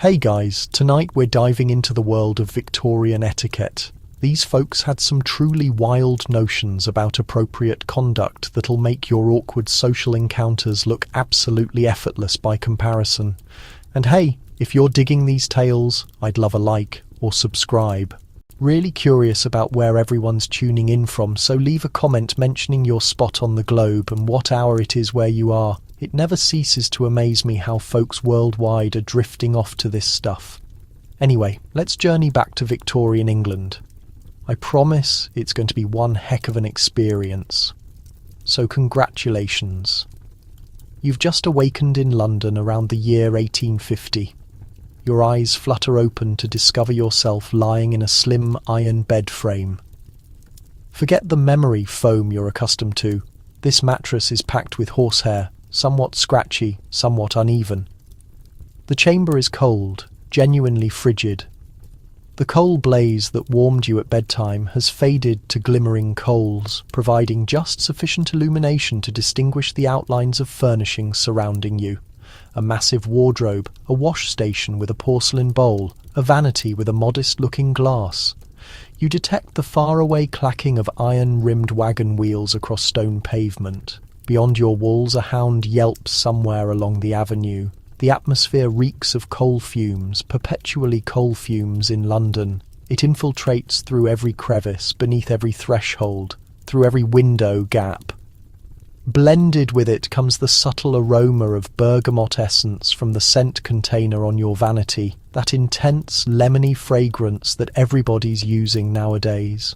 Hey guys, tonight we're diving into the world of Victorian etiquette. These folks had some truly wild notions about appropriate conduct that'll make your awkward social encounters look absolutely effortless by comparison. And hey, if you're digging these tales, I'd love a like or subscribe. Really curious about where everyone's tuning in from, so leave a comment mentioning your spot on the globe and what hour it is where you are. It never ceases to amaze me how folks worldwide are drifting off to this stuff. Anyway, let's journey back to Victorian England. I promise it's going to be one heck of an experience. So congratulations. You've just awakened in London around the year 1850. Your eyes flutter open to discover yourself lying in a slim iron bed frame. Forget the memory foam you're accustomed to. This mattress is packed with horsehair, somewhat scratchy, somewhat uneven. The chamber is cold, genuinely frigid. The coal blaze that warmed you at bedtime has faded to glimmering coals, providing just sufficient illumination to distinguish the outlines of furnishings surrounding you. A massive wardrobe, a wash station with a porcelain bowl, a vanity with a modest-looking glass. You detect the faraway clacking of iron-rimmed wagon wheels across stone pavement. Beyond your walls, a hound yelps somewhere along the avenue. The atmosphere reeks of coal fumes, perpetually coal fumes in London. It infiltrates through every crevice, beneath every threshold, through every window gap. Blended with it comes the subtle aroma of bergamot essence from the scent container on your vanity, that intense lemony fragrance that everybody's using nowadays.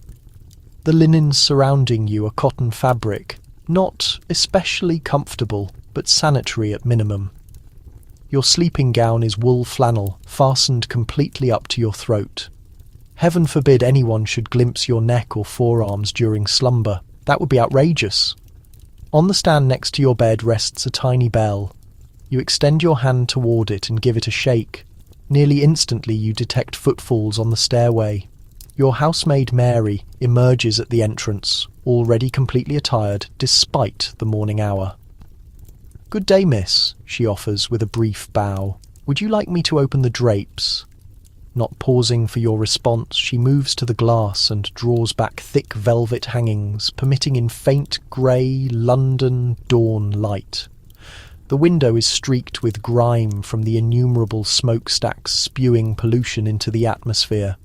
The linens surrounding you are cotton fabric, not especially comfortable, but sanitary at minimum. Your sleeping gown is wool flannel, fastened completely up to your throat. Heaven forbid anyone should glimpse your neck or forearms during slumber. That would be outrageous. On the stand next to your bed rests a tiny bell. You extend your hand toward it and give it a shake. Nearly instantly you detect footfalls on the stairway. Your housemaid Mary emerges at the entrance, already completely attired despite the morning hour. "Good day, miss," she offers with a brief bow. "Would you like me to open the drapes?" Not pausing for your response, she moves to the glass and draws back thick velvet hangings, permitting in faint grey London dawn light. The window is streaked with grime from the innumerable smokestacks spewing pollution into the atmosphere.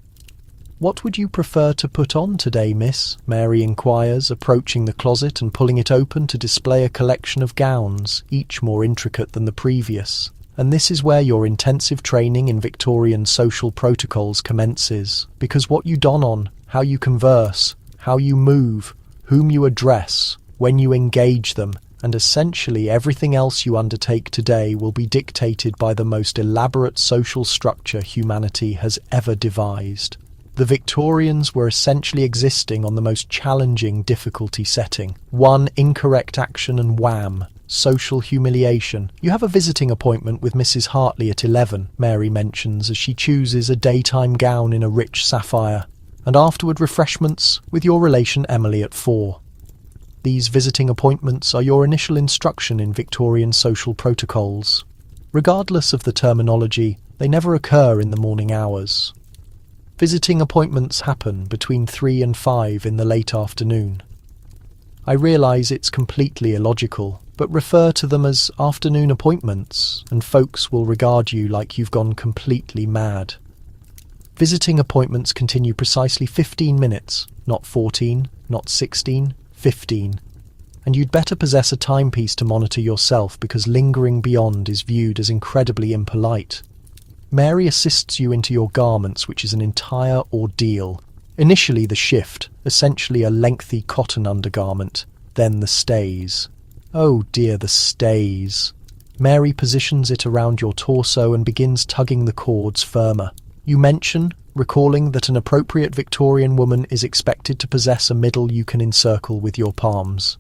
"What would you prefer to put on today, miss?" Mary inquires, approaching the closet and pulling it open to display a collection of gowns, each more intricate than the previous. And this is where your intensive training in Victorian social protocols commences, because what you don on, how you converse, how you move, whom you address, when you engage them, and essentially everything else you undertake today will be dictated by the most elaborate social structure humanity has ever devised. The Victorians were essentially existing on the most challenging difficulty setting. One incorrect action and wham! Social humiliation. "You have a visiting appointment with Mrs. Hartley at 11, Mary mentions as she chooses a daytime gown in a rich sapphire, and afterward refreshments with your relation Emily at 4. These visiting appointments are your initial instruction in Victorian social protocols. Regardless of the terminology, they never occur in the morning hours. Visiting appointments happen between 3 and 5 in the late afternoon. I realise it's completely illogical, but refer to them as afternoon appointments, and folks will regard you like you've gone completely mad. Visiting appointments continue precisely 15 minutes, not 14, not 16, 15. And you'd better possess a timepiece to monitor yourself, because lingering beyond is viewed as incredibly impolite. Mary assists you into your garments, which is an entire ordeal. Initially the shift, essentially a lengthy cotton undergarment, then the stays. Oh dear, the stays. Mary positions it around your torso and begins tugging the cords firmer. You mention, recalling that an appropriate Victorian woman is expected to possess a middle you can encircle with your palms.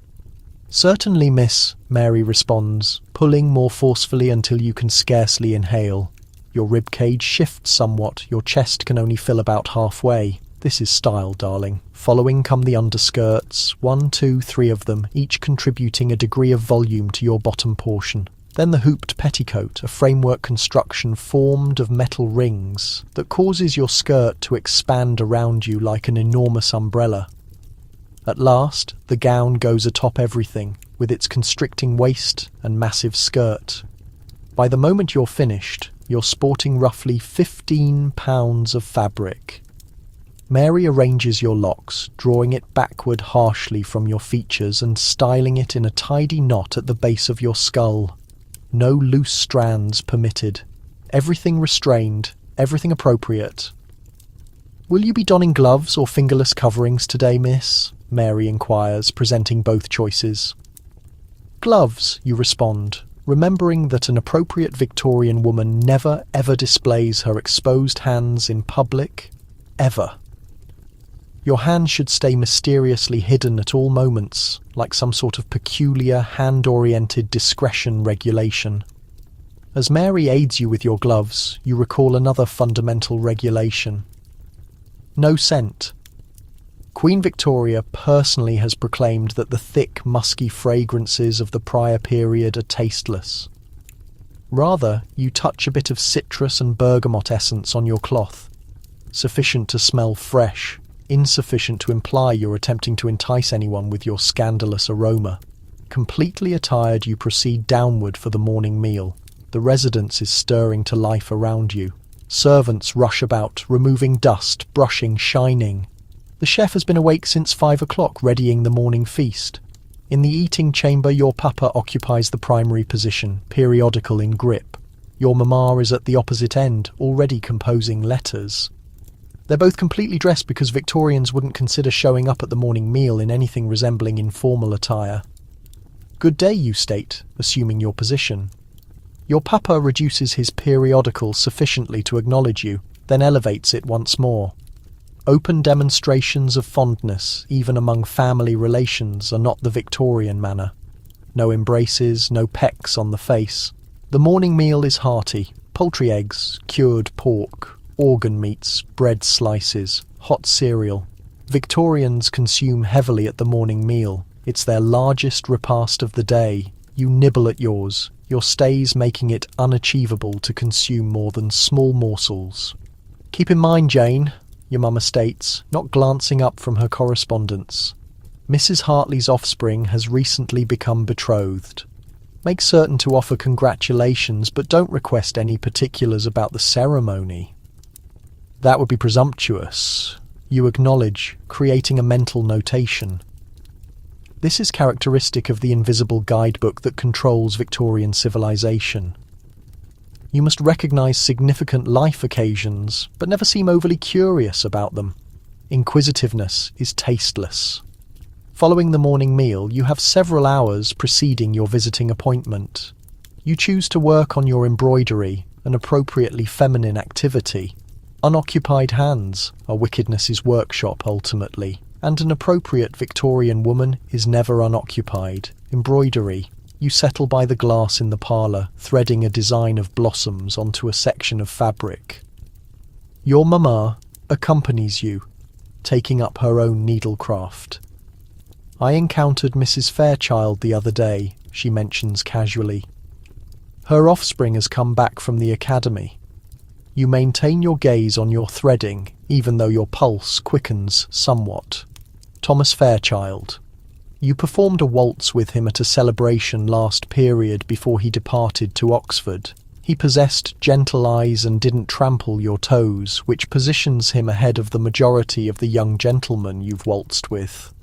"Certainly, miss," Mary responds, pulling more forcefully until you can scarcely inhale. Your ribcage shifts somewhat, your chest can only fill about halfway. This is style, darling. Following come the underskirts, 1, 2, 3 of them, each contributing a degree of volume to your bottom portion. Then the hooped petticoat, a framework construction formed of metal rings that causes your skirt to expand around you like an enormous umbrella. At last, the gown goes atop everything, with its constricting waist and massive skirt. By the moment you're finished, you're sporting roughly 15 pounds of fabric. Mary arranges your locks, drawing it backward harshly from your features and styling it in a tidy knot at the base of your skull. No loose strands permitted. Everything restrained, everything appropriate. "Will you be donning gloves or fingerless coverings today, miss?" Mary inquires, presenting both choices. "Gloves," you respond, remembering that an appropriate Victorian woman never ever displays her exposed hands in public, ever. Your hands should stay mysteriously hidden at all moments, like some sort of peculiar hand-oriented discretion regulation. As Mary aids you with your gloves, you recall another fundamental regulation. No scent. Queen Victoria personally has proclaimed that the thick, musky fragrances of the prior period are tasteless. Rather, you touch a bit of citrus and bergamot essence on your cloth, sufficient to smell fresh, insufficient to imply you're attempting to entice anyone with your scandalous aroma. Completely attired, you proceed downward for the morning meal. The residence is stirring to life around you. Servants rush about, removing dust, brushing, shining. The chef has been awake since 5 o'clock, readying the morning feast. In the eating chamber, your papa occupies the primary position, periodical in grip. Your mamma is at the opposite end, already composing letters. They're both completely dressed because Victorians wouldn't consider showing up at the morning meal in anything resembling informal attire. "Good day," you state, assuming your position. Your papa reduces his periodical sufficiently to acknowledge you, then elevates it once more. Open demonstrations of fondness, even among family relations, are not the Victorian manner. No embraces, no pecks on the face. The morning meal is hearty: poultry eggs, cured pork, organ meats, bread slices, hot cereal. Victorians consume heavily at the morning meal. It's their largest repast of the day. You nibble at yours, your stays making it unachievable to consume more than small morsels. "Keep in mind, Jane," your mama states, not glancing up from her correspondence, "Mrs. Hartley's offspring has recently become betrothed. Make certain to offer congratulations, but don't request any particulars about the ceremony." That would be presumptuous. You acknowledge, creating a mental notation. This is characteristic of the invisible guidebook that controls Victorian civilization. You must recognize significant life occasions, but never seem overly curious about them. Inquisitiveness is tasteless. Following the morning meal, you have several hours preceding your visiting appointment. You choose to work on your embroidery, an appropriately feminine activity. Unoccupied hands are wickedness's workshop ultimately, and an appropriate Victorian woman is never unoccupied. Embroidery. You settle by the glass in the parlour, threading a design of blossoms onto a section of fabric. Your mamma accompanies you, taking up her own needlecraft. "I encountered Mrs. Fairchild the other day," she mentions casually. "Her offspring has come back from the academy." You maintain your gaze on your threading, even though your pulse quickens somewhat. Thomas Fairchild. You performed a waltz with him at a celebration last period before he departed to Oxford. He possessed gentle eyes and didn't trample your toes, which positions him ahead of the majority of the young gentlemen you've waltzed with.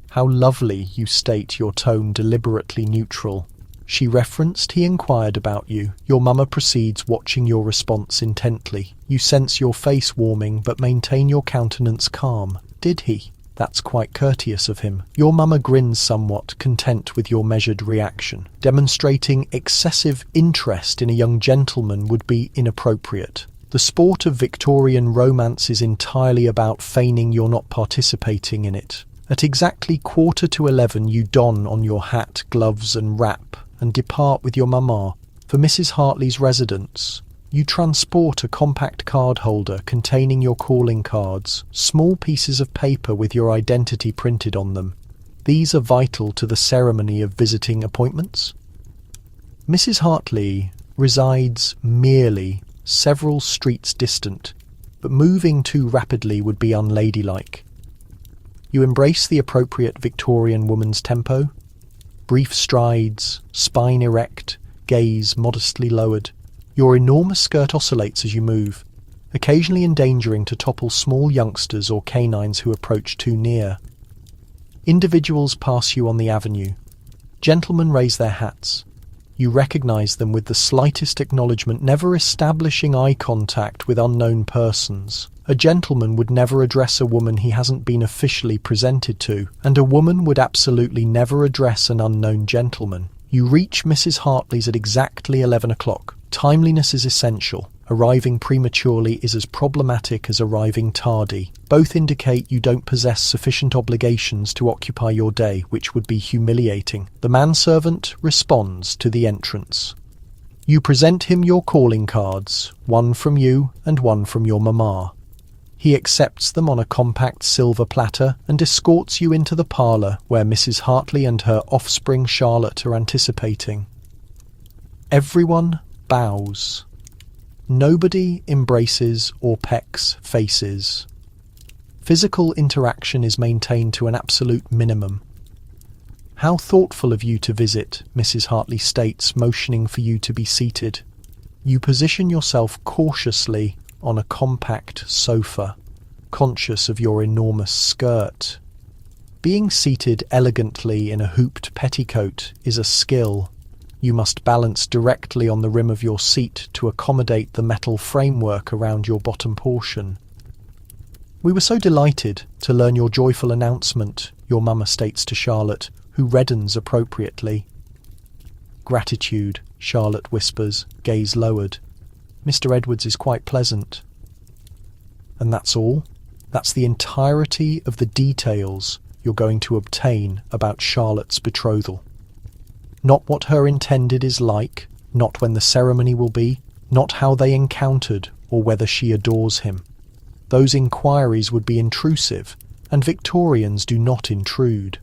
"How lovely," you state, your tone deliberately neutral. She referenced he inquired about you. Your mama proceeds, watching your response intently. You sense your face warming but maintain your countenance calm. "Did he? That's quite courteous of him." Your mama grins somewhat, content with your measured reaction. Demonstrating excessive interest in a young gentleman would be inappropriate. The sport of Victorian romance is entirely about feigning you're not participating in it. At exactly 11:15 you don on your hat, gloves and wrap and depart with your mamma for Mrs. Hartley's residence. You transport a compact card holder containing your calling cards, small pieces of paper with your identity printed on them. These are vital to the ceremony of visiting appointments. Mrs. Hartley resides merely several streets distant, but moving too rapidly would be unladylike. You embrace the appropriate Victorian woman's tempo, brief strides, spine erect, gaze modestly lowered. Your enormous skirt oscillates as you move, occasionally endangering to topple small youngsters or canines who approach too near. Individuals pass you on the avenue. Gentlemen raise their hats. You recognize them with the slightest acknowledgement, never establishing eye contact with unknown persons. A gentleman would never address a woman he hasn't been officially presented to, and a woman would absolutely never address an unknown gentleman. You reach Mrs. Hartley's at exactly 11 o'clock. Timeliness is essential. Arriving prematurely is as problematic as arriving tardy. Both indicate you don't possess sufficient obligations to occupy your day, which would be humiliating. The manservant responds to the entrance. You present him your calling cards, one from you and one from your mamma. He accepts them on a compact silver platter and escorts you into the parlour where Mrs. Hartley and her offspring Charlotte are anticipating. Everyone bows. Nobody embraces or pecks faces. Physical interaction is maintained to an absolute minimum. "How thoughtful of you to visit," Mrs. Hartley states, motioning for you to be seated. You position yourself cautiously on a compact sofa, conscious of your enormous skirt. Being seated elegantly in a hooped petticoat is a skill. You must balance directly on the rim of your seat to accommodate the metal framework around your bottom portion. "We were so delighted to learn your joyful announcement," your mama states to Charlotte, who reddens appropriately. "Gratitude," Charlotte whispers, gaze lowered. "Mr. Edwards is quite pleasant." And that's all? That's the entirety of the details you're going to obtain about Charlotte's betrothal. Not what her intended is like, not when the ceremony will be, not how they encountered or whether she adores him. Those inquiries would be intrusive, and Victorians do not intrude.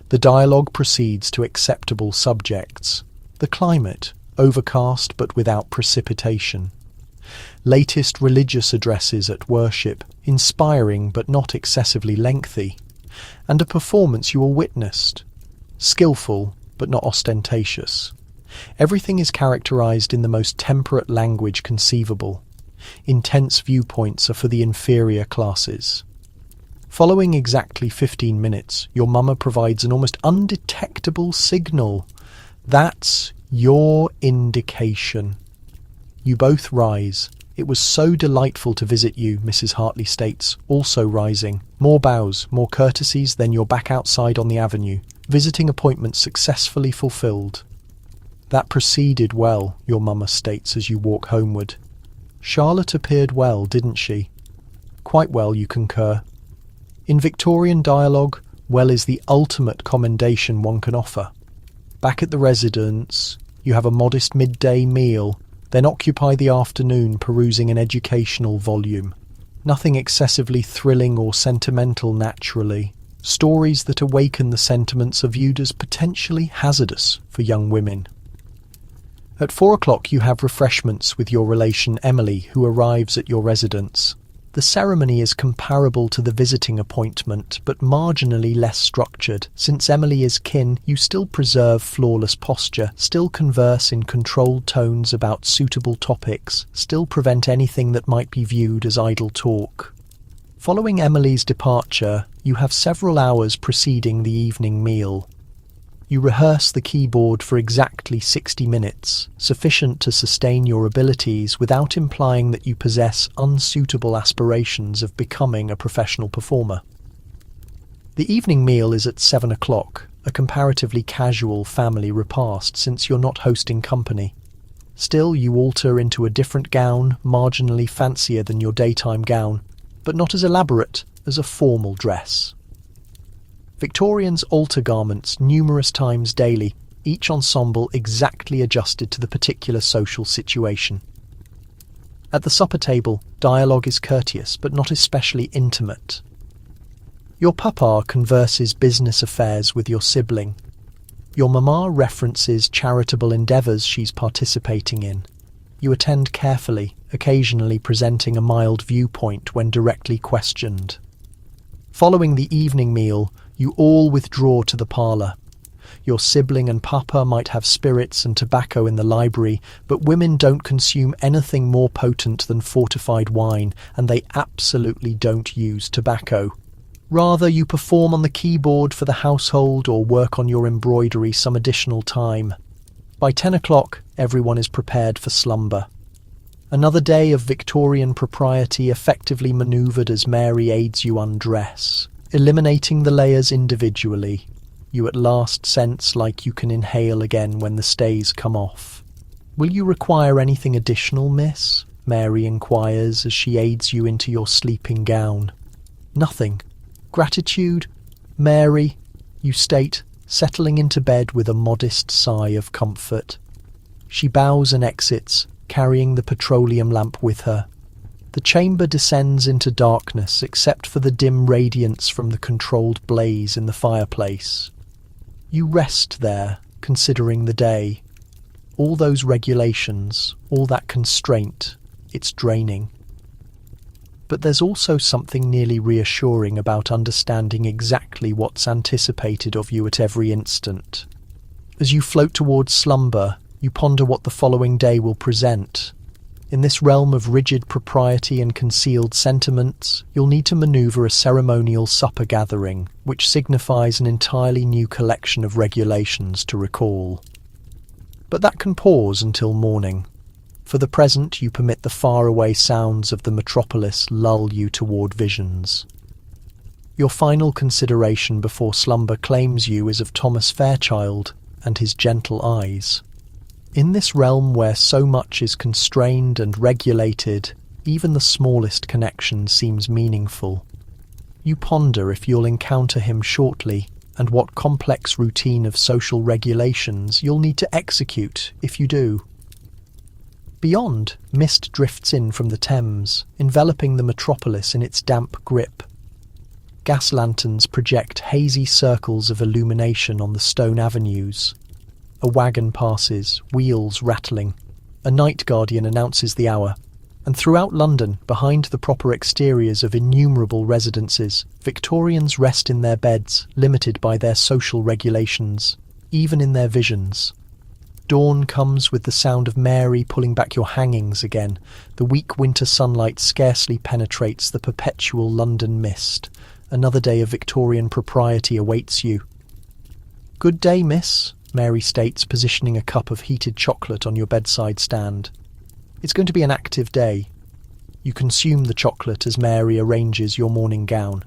The dialogue proceeds to acceptable subjects. The climate, overcast but without precipitation. Latest religious addresses at worship, inspiring but not excessively lengthy. And a performance you all witnessed. Skillful but not ostentatious. Everything is characterized in the most temperate language conceivable. Intense viewpoints are for the inferior classes. Following exactly 15 minutes, your mama provides an almost undetectable signal. That's your indication. You both rise. "It was so delightful to visit you," Mrs. Hartley states, also rising. More bows, more courtesies, then you're back outside on the avenue. Visiting appointment successfully fulfilled. "That proceeded well," your mama states as you walk homeward. "Charlotte appeared well, didn't she?" "Quite well," you concur. In Victorian dialogue, well is the ultimate commendation one can offer. Back at the residence, you have a modest midday meal, then occupy the afternoon perusing an educational volume. Nothing excessively thrilling or sentimental naturally. Stories that awaken the sentiments are viewed as potentially hazardous for young women. At 4 o'clock you have refreshments with your relation Emily, who arrives at your residence. The ceremony is comparable to the visiting appointment, but marginally less structured. Since Emily is kin, you still preserve flawless posture, still converse in controlled tones about suitable topics, still prevent anything that might be viewed as idle talk. Following Emily's departure, you have several hours preceding the evening meal. You rehearse the keyboard for exactly 60 minutes, sufficient to sustain your abilities without implying that you possess unsuitable aspirations of becoming a professional performer. The evening meal is at 7 o'clock, a comparatively casual family repast since you're not hosting company. Still, you alter into a different gown, marginally fancier than your daytime gown, but not as elaborate as a formal dress. Victorians alter garments numerous times daily, each ensemble exactly adjusted to the particular social situation. At the supper table, dialogue is courteous but not especially intimate. Your papa converses business affairs with your sibling. Your mama references charitable endeavours she's participating in. You attend carefully, occasionally presenting a mild viewpoint when directly questioned. Following the evening meal, you all withdraw to the parlour. Your sibling and papa might have spirits and tobacco in the library, but women don't consume anything more potent than fortified wine, and they absolutely don't use tobacco. Rather, you perform on the keyboard for the household or work on your embroidery some additional time. By 10 o'clock, everyone is prepared for slumber. Another day of Victorian propriety effectively manoeuvred as Mary aids you undress. Eliminating the layers individually, you at last sense like you can inhale again when the stays come off. "Will you require anything additional, miss?" Mary inquires as she aids you into your sleeping gown. "Nothing. Gratitude, Mary," you state, settling into bed with a modest sigh of comfort. She bows and exits, carrying the petroleum lamp with her. The chamber descends into darkness except for the dim radiance from the controlled blaze in the fireplace. You rest there, considering the day. All those regulations, all that constraint, it's draining. But there's also something nearly reassuring about understanding exactly what's anticipated of you at every instant. As you float towards slumber, you ponder what the following day will present. In this realm of rigid propriety and concealed sentiments, you'll need to maneuver a ceremonial supper gathering, which signifies an entirely new collection of regulations to recall. But that can pause until morning. For the present, you permit the faraway sounds of the metropolis lull you toward visions. Your final consideration before slumber claims you is of Thomas Fairchild and his gentle eyes. In this realm where so much is constrained and regulated, even the smallest connection seems meaningful. You ponder if you'll encounter him shortly, and what complex routine of social regulations you'll need to execute if you do. Beyond, mist drifts in from the Thames, enveloping the metropolis in its damp grip. Gas lanterns project hazy circles of illumination on the stone avenues. A wagon passes, wheels rattling. A night guardian announces the hour. And throughout London, behind the proper exteriors of innumerable residences, Victorians rest in their beds, limited by their social regulations, even in their visions. Dawn comes with the sound of Mary pulling back your hangings again. The weak winter sunlight scarcely penetrates the perpetual London mist. Another day of Victorian propriety awaits you. "Good day, miss," Mary states, positioning a cup of heated chocolate on your bedside stand. "It's going to be an active day." You consume the chocolate as Mary arranges your morning gown.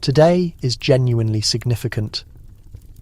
Today is genuinely significant.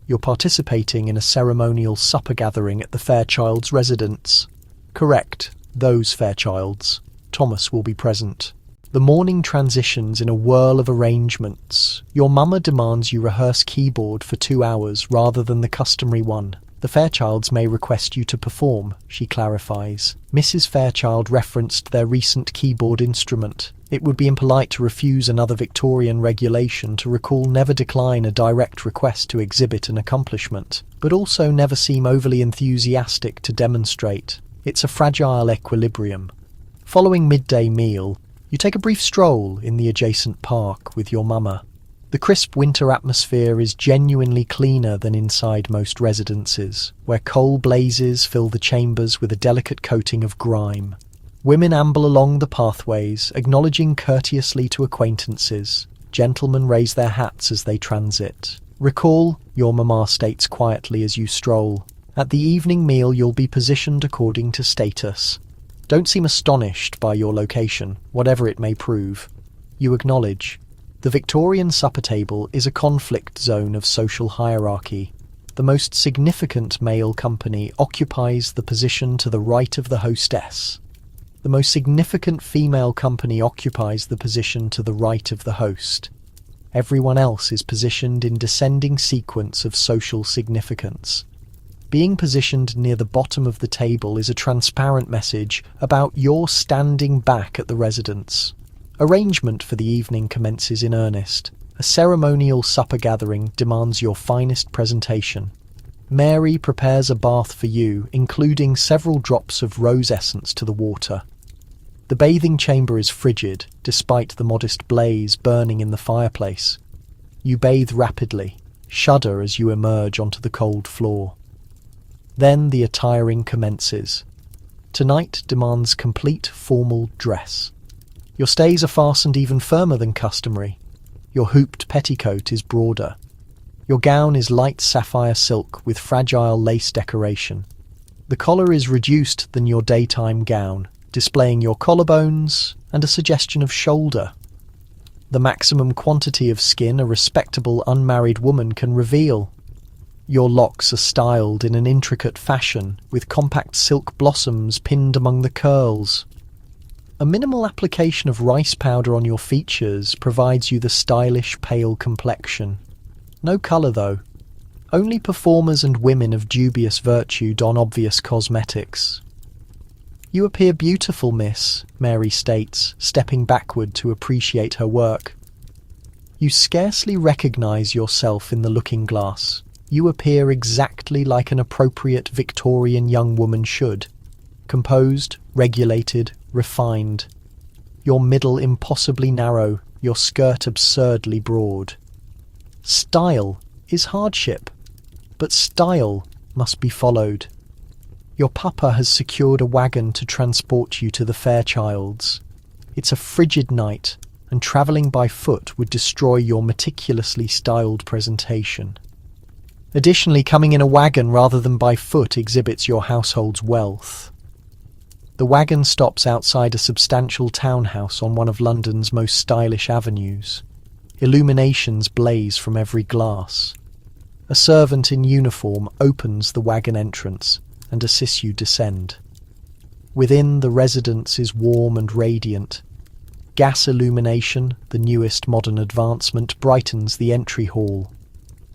You're participating in a ceremonial supper gathering at the Fairchilds' residence. Correct, those Fairchilds. Thomas will be present. The morning transitions in a whirl of arrangements. Your mama demands you rehearse keyboard for 2 hours rather than the customary one. The Fairchilds may request you to perform, she clarifies. Mrs. Fairchild referenced their recent keyboard instrument. It would be impolite to refuse another Victorian regulation to recall never decline a direct request to exhibit an accomplishment, but also never seem overly enthusiastic to demonstrate. It's a fragile equilibrium. Following midday meal, you take a brief stroll in the adjacent park with your mama. The crisp winter atmosphere is genuinely cleaner than inside most residences, where coal blazes fill the chambers with a delicate coating of grime. Women amble along the pathways, acknowledging courteously to acquaintances. Gentlemen raise their hats as they transit. Recall, your mama states quietly as you stroll. At the evening meal, you'll be positioned according to status. Don't seem astonished by your location, whatever it may prove. You acknowledge. The Victorian supper table is a conflict zone of social hierarchy. The most significant male company occupies the position to the right of the hostess. The most significant female company occupies the position to the right of the host. Everyone else is positioned in descending sequence of social significance. Being positioned near the bottom of the table is a transparent message about your standing back at the residence. Arrangement for the evening commences in earnest. A ceremonial supper gathering demands your finest presentation. Mary prepares a bath for you, including several drops of rose essence to the water. The bathing chamber is frigid, despite the modest blaze burning in the fireplace. You bathe rapidly, shudder as you emerge onto the cold floor. Then the attiring commences. Tonight demands complete formal dress. Your stays are fastened even firmer than customary. Your hooped petticoat is broader. Your gown is light sapphire silk with fragile lace decoration. The collar is reduced than your daytime gown, displaying your collarbones and a suggestion of shoulder. The maximum quantity of skin a respectable unmarried woman can reveal. Your locks are styled in an intricate fashion, with compact silk blossoms pinned among the curls. A minimal application of rice powder on your features provides you the stylish pale complexion. No colour, though. Only performers and women of dubious virtue don obvious cosmetics. "You appear beautiful, miss," Mary states, stepping backward to appreciate her work. You scarcely recognise yourself in the looking glass. You appear exactly like an appropriate Victorian young woman should. Composed, regulated, refined. Your middle impossibly narrow, your skirt absurdly broad. Style is hardship, but style must be followed. Your papa has secured a wagon to transport you to the Fairchilds. It's a frigid night, and travelling by foot would destroy your meticulously styled presentation. Additionally, coming in a wagon rather than by foot exhibits your household's wealth. The wagon stops outside a substantial townhouse on one of London's most stylish avenues. Illuminations blaze from every glass. A servant in uniform opens the wagon entrance and assists you descend. Within, the residence is warm and radiant. Gas illumination, the newest modern advancement, brightens the entry hall.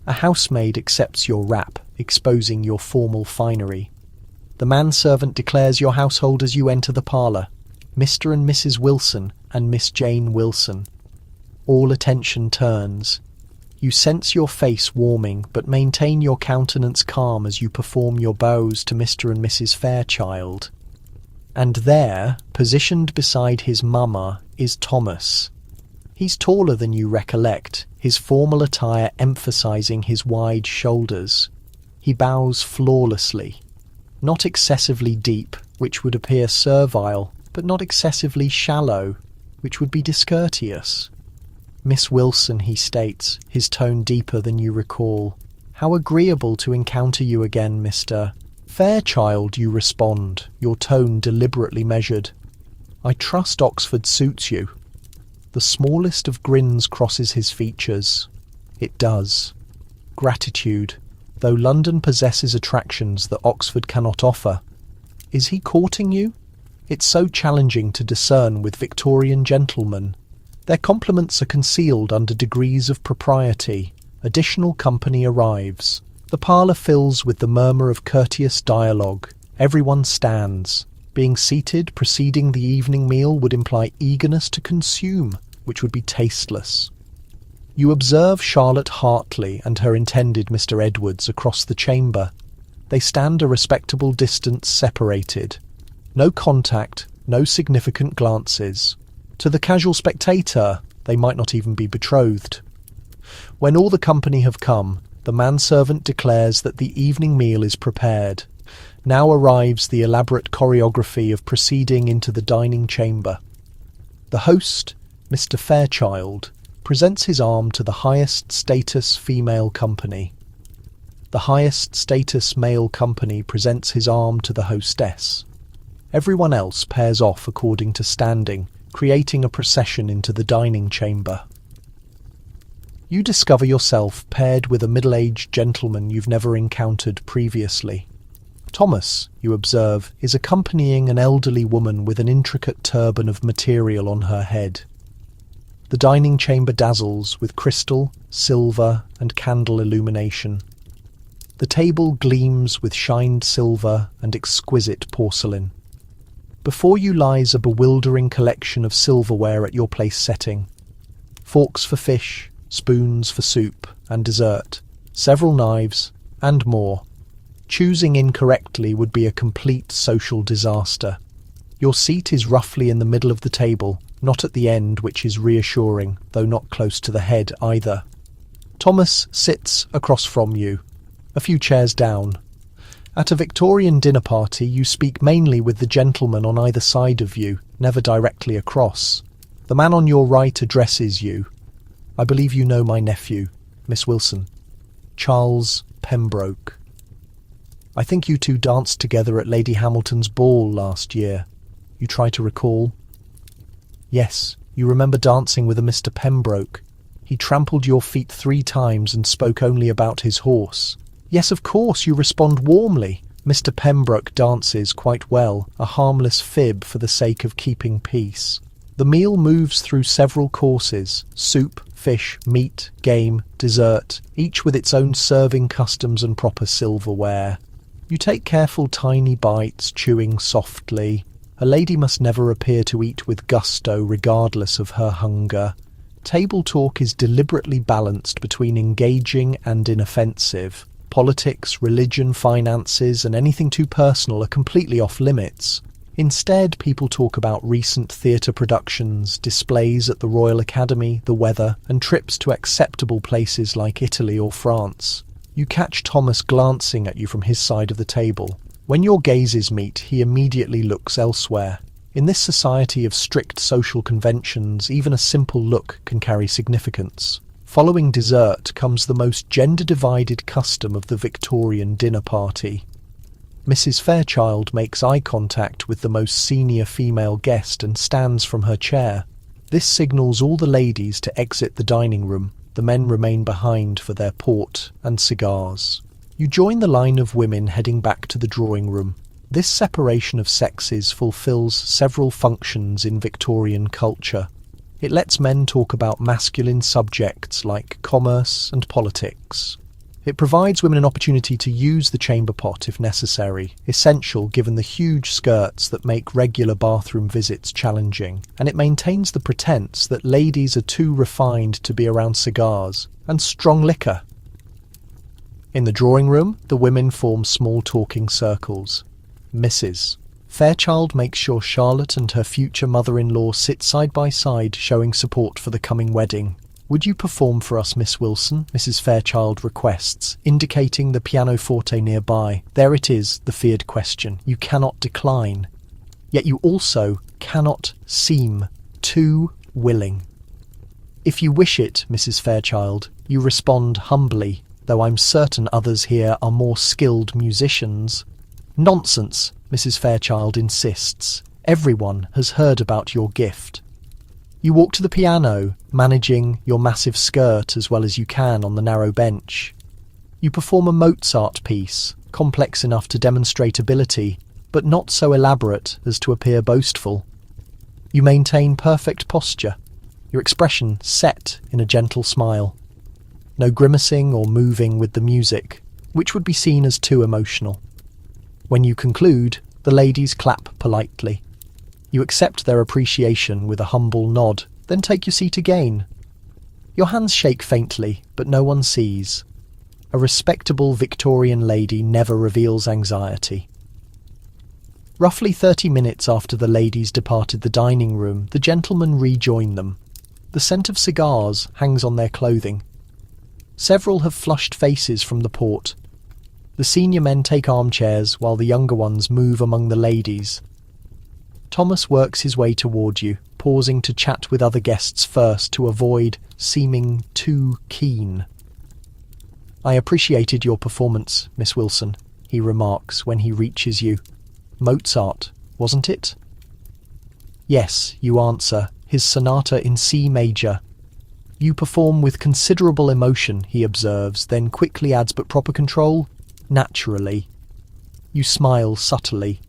A housemaid accepts your wrap, exposing your formal finery. The manservant declares your household as you enter the parlour. Mr. and Mrs. Wilson and Miss Jane Wilson. All attention turns. You sense your face warming, but maintain your countenance calm as you perform your bows to Mr. and Mrs. Fairchild. And there, positioned beside his mama, is Thomas. He's taller than you recollect, his formal attire emphasizing his wide shoulders. He bows flawlessly. Not excessively deep, which would appear servile, but not excessively shallow, which would be discourteous. "Miss Wilson," he states, his tone deeper than you recall. "How agreeable to encounter you again, Mr. Fairchild," you respond, your tone deliberately measured. "I trust Oxford suits you." The smallest of grins crosses his features. It does. Gratitude, though London possesses attractions that Oxford cannot offer. Is he courting you? It's so challenging to discern with Victorian gentlemen. Their compliments are concealed under degrees of propriety. Additional company arrives. The parlour fills with the murmur of courteous dialogue. Everyone stands. Being seated preceding the evening meal would imply eagerness to consume, which would be tasteless. You observe Charlotte Hartley and her intended Mr. Edwards across the chamber. They stand a respectable distance separated. No contact, no significant glances. To the casual spectator, they might not even be betrothed. When all the company have come, the manservant declares that the evening meal is prepared. Now arrives the elaborate choreography of proceeding into the dining chamber. The host, Mr. Fairchild, presents his arm to the highest status female company. The highest status male company presents his arm to the hostess. Everyone else pairs off according to standing, creating a procession into the dining chamber. You discover yourself paired with a middle-aged gentleman you've never encountered previously. Thomas, you observe, is accompanying an elderly woman with an intricate turban of material on her head. The dining chamber dazzles with crystal, silver, and candle illumination. The table gleams with shined silver and exquisite porcelain. Before you lies a bewildering collection of silverware at your place setting. Forks for fish, spoons for soup and dessert, several knives, and more. Choosing incorrectly would be a complete social disaster. Your seat is roughly in the middle of the table, not at the end, which is reassuring, though not close to the head either. Thomas sits across from you, a few chairs down. At a Victorian dinner party, you speak mainly with the gentleman on either side of you, never directly across. The man on your right addresses you. "I believe you know my nephew, Miss Wilson. Charles Pembroke. I think you two danced together at Lady Hamilton's ball last year. You try to recall?" "Yes, you remember dancing with a Mr. Pembroke. He trampled your feet 3 times and spoke only about his horse." "Yes, of course," you respond warmly. Mr. Pembroke dances quite well, a harmless fib for the sake of keeping peace. The meal moves through several courses: soup, fish, meat, game, dessert, each with its own serving customs and proper silverware. You take careful tiny bites, chewing softly. A lady must never appear to eat with gusto regardless of her hunger. Table talk is deliberately balanced between engaging and inoffensive. Politics, religion, finances, and anything too personal are completely off limits. Instead, people talk about recent theatre productions, displays at the Royal Academy, the weather, and trips to acceptable places like Italy or France. You catch Thomas glancing at you from his side of the table. When your gazes meet, he immediately looks elsewhere. In this society of strict social conventions, even a simple look can carry significance. Following dessert comes the most gender-divided custom of the Victorian dinner party. Mrs. Fairchild makes eye contact with the most senior female guest and stands from her chair. This signals all the ladies to exit the dining room. The men remain behind for their port and cigars. You join the line of women heading back to the drawing room. This separation of sexes fulfills several functions in Victorian culture. It lets men talk about masculine subjects like commerce and politics. It provides women an opportunity to use the chamber pot if necessary, essential given the huge skirts that make regular bathroom visits challenging, and it maintains the pretense that ladies are too refined to be around cigars and strong liquor. In the drawing room, the women form small talking circles. Mrs. Fairchild makes sure Charlotte and her future mother-in-law sit side by side, showing support for the coming wedding. "Would you perform for us, Miss Wilson?" Mrs. Fairchild requests, indicating the pianoforte nearby. There it is, the feared question. You cannot decline. Yet you also cannot seem too willing. "If you wish it, Mrs. Fairchild," you respond humbly, "though I'm certain others here are more skilled musicians." "Nonsense," Mrs. Fairchild insists. "Everyone has heard about your gift." You walk to the piano, managing your massive skirt as well as you can on the narrow bench. You perform a Mozart piece, complex enough to demonstrate ability, but not so elaborate as to appear boastful. You maintain perfect posture, your expression set in a gentle smile. No grimacing or moving with the music, which would be seen as too emotional. When you conclude, the ladies clap politely. You accept their appreciation with a humble nod, then take your seat again. Your hands shake faintly, but no one sees. A respectable Victorian lady never reveals anxiety. Roughly 30 minutes after the ladies departed the dining room, the gentlemen rejoin them. The scent of cigars hangs on their clothing. Several have flushed faces from the port. The senior men take armchairs while the younger ones move among the ladies. Thomas works his way toward you, pausing to chat with other guests first to avoid seeming too keen. "I appreciated your performance, Miss Wilson," he remarks when he reaches you. "Mozart, wasn't it?" "Yes," you answer, "his sonata in C major." "You perform with considerable emotion," he observes, then quickly adds, "but proper control? Naturally." You smile subtly.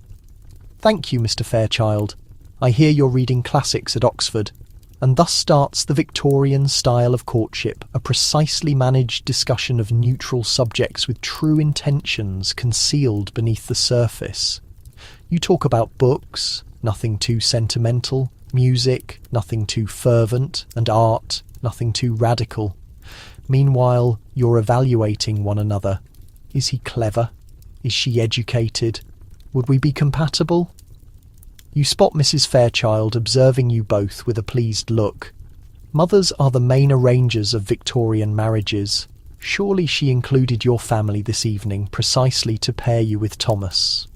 "Thank you, Mr. Fairchild. I hear you're reading classics at Oxford." And thus starts the Victorian style of courtship, a precisely managed discussion of neutral subjects with true intentions concealed beneath the surface. You talk about books, nothing too sentimental, music, nothing too fervent, and art, nothing too radical. Meanwhile, you're evaluating one another. Is he clever? Is she educated? Would we be compatible? You spot Mrs. Fairchild observing you both with a pleased look. Mothers are the main arrangers of Victorian marriages. Surely she included your family this evening precisely to pair you with Thomas.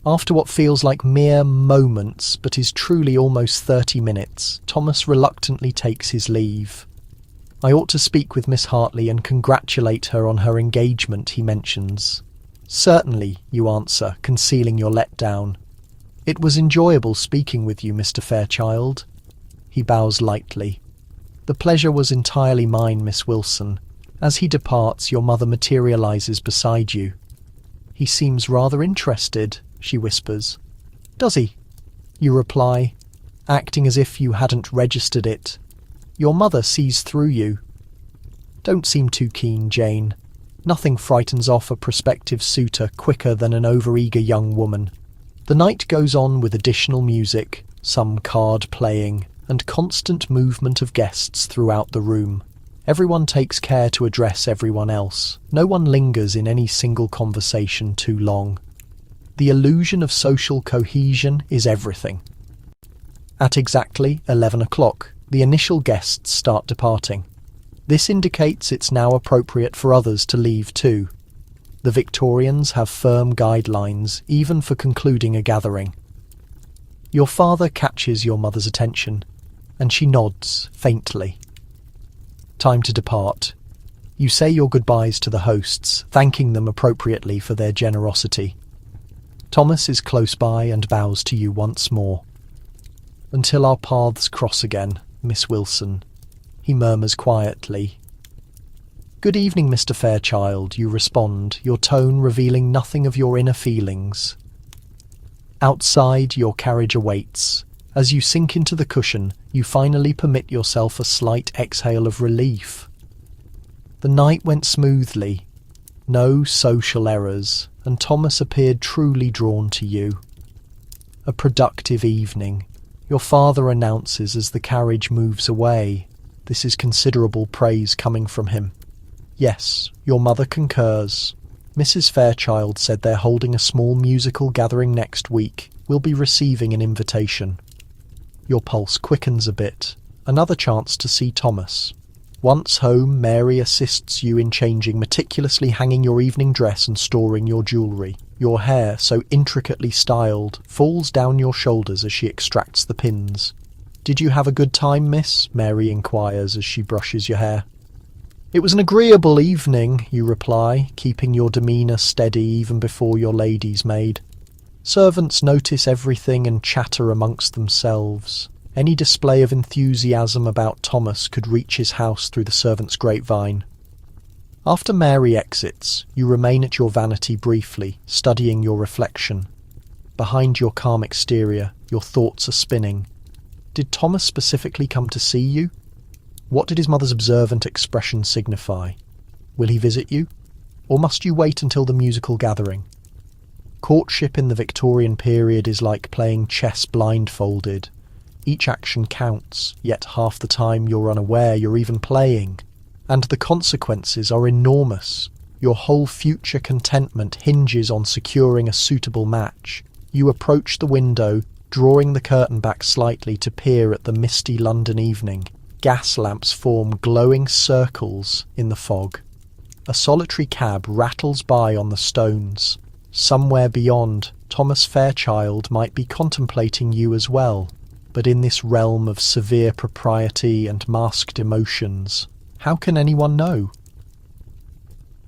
After what feels like mere moments, but is truly almost 30 minutes, Thomas reluctantly takes his leave. I ought to speak with Miss Hartley and congratulate her on her engagement, he mentions. Certainly, you answer, concealing your letdown. It was enjoyable speaking with you, Mr. Fairchild. He bows lightly. The pleasure was entirely mine, Miss Wilson. As he departs, your mother materializes beside you. He seems rather interested, she whispers. Does he? You reply, acting as if you hadn't registered it. Your mother sees through you. Don't seem too keen, Jane. Nothing frightens off a prospective suitor quicker than an overeager young woman. The night goes on with additional music, some card playing, and constant movement of guests throughout the room. Everyone takes care to address everyone else. No one lingers in any single conversation too long. The illusion of social cohesion is everything. At exactly 11 o'clock, the initial guests start departing. This indicates it's now appropriate for others to leave too. The Victorians have firm guidelines, even for concluding a gathering. Your father catches your mother's attention, and she nods faintly. Time to depart. You say your goodbyes to the hosts, thanking them appropriately for their generosity. Thomas is close by and bows to you once more. Until our paths cross again, Miss Wilson, he murmurs quietly. Good evening, Mr. Fairchild, you respond, your tone revealing nothing of your inner feelings. Outside, your carriage awaits. As you sink into the cushion, you finally permit yourself a slight exhale of relief. The night went smoothly. No social errors, and Thomas appeared truly drawn to you. A productive evening. Your father announces as the carriage moves away. This is considerable praise coming from him. Yes, your mother concurs. Mrs. Fairchild said they're holding a small musical gathering next week. We'll be receiving an invitation. Your pulse quickens a bit. Another chance to see Thomas. Once home, Mary assists you in changing, meticulously hanging your evening dress and storing your jewellery. Your hair, so intricately styled, falls down your shoulders as she extracts the pins. Did you have a good time, miss? Mary inquires as she brushes your hair. It was an agreeable evening, you reply, keeping your demeanour steady even before your lady's maid. Servants notice everything and chatter amongst themselves. Any display of enthusiasm about Thomas could reach his house through the servants' grapevine. After Mary exits, you remain at your vanity briefly, studying your reflection. Behind your calm exterior, your thoughts are spinning. Did Thomas specifically come to see you? What did his mother's observant expression signify? Will he visit you? Or must you wait until the musical gathering? Courtship in the Victorian period is like playing chess blindfolded. Each action counts, yet half the time you're unaware you're even playing. And the consequences are enormous. Your whole future contentment hinges on securing a suitable match. You approach the window, drawing the curtain back slightly to peer at the misty London evening. Gas lamps form glowing circles in the fog. A solitary cab rattles by on the stones. Somewhere beyond, Thomas Fairchild might be contemplating you as well. But in this realm of severe propriety and masked emotions, how can anyone know?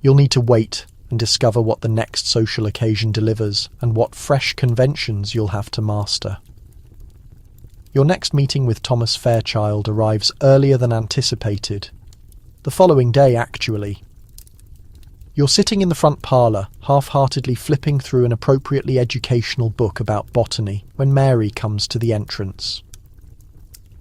You'll need to wait and discover what the next social occasion delivers and what fresh conventions you'll have to master. Your next meeting with Thomas Fairchild arrives earlier than anticipated. The following day, actually. You're sitting in the front parlour, half-heartedly flipping through an appropriately educational book about botany, when Mary comes to the entrance.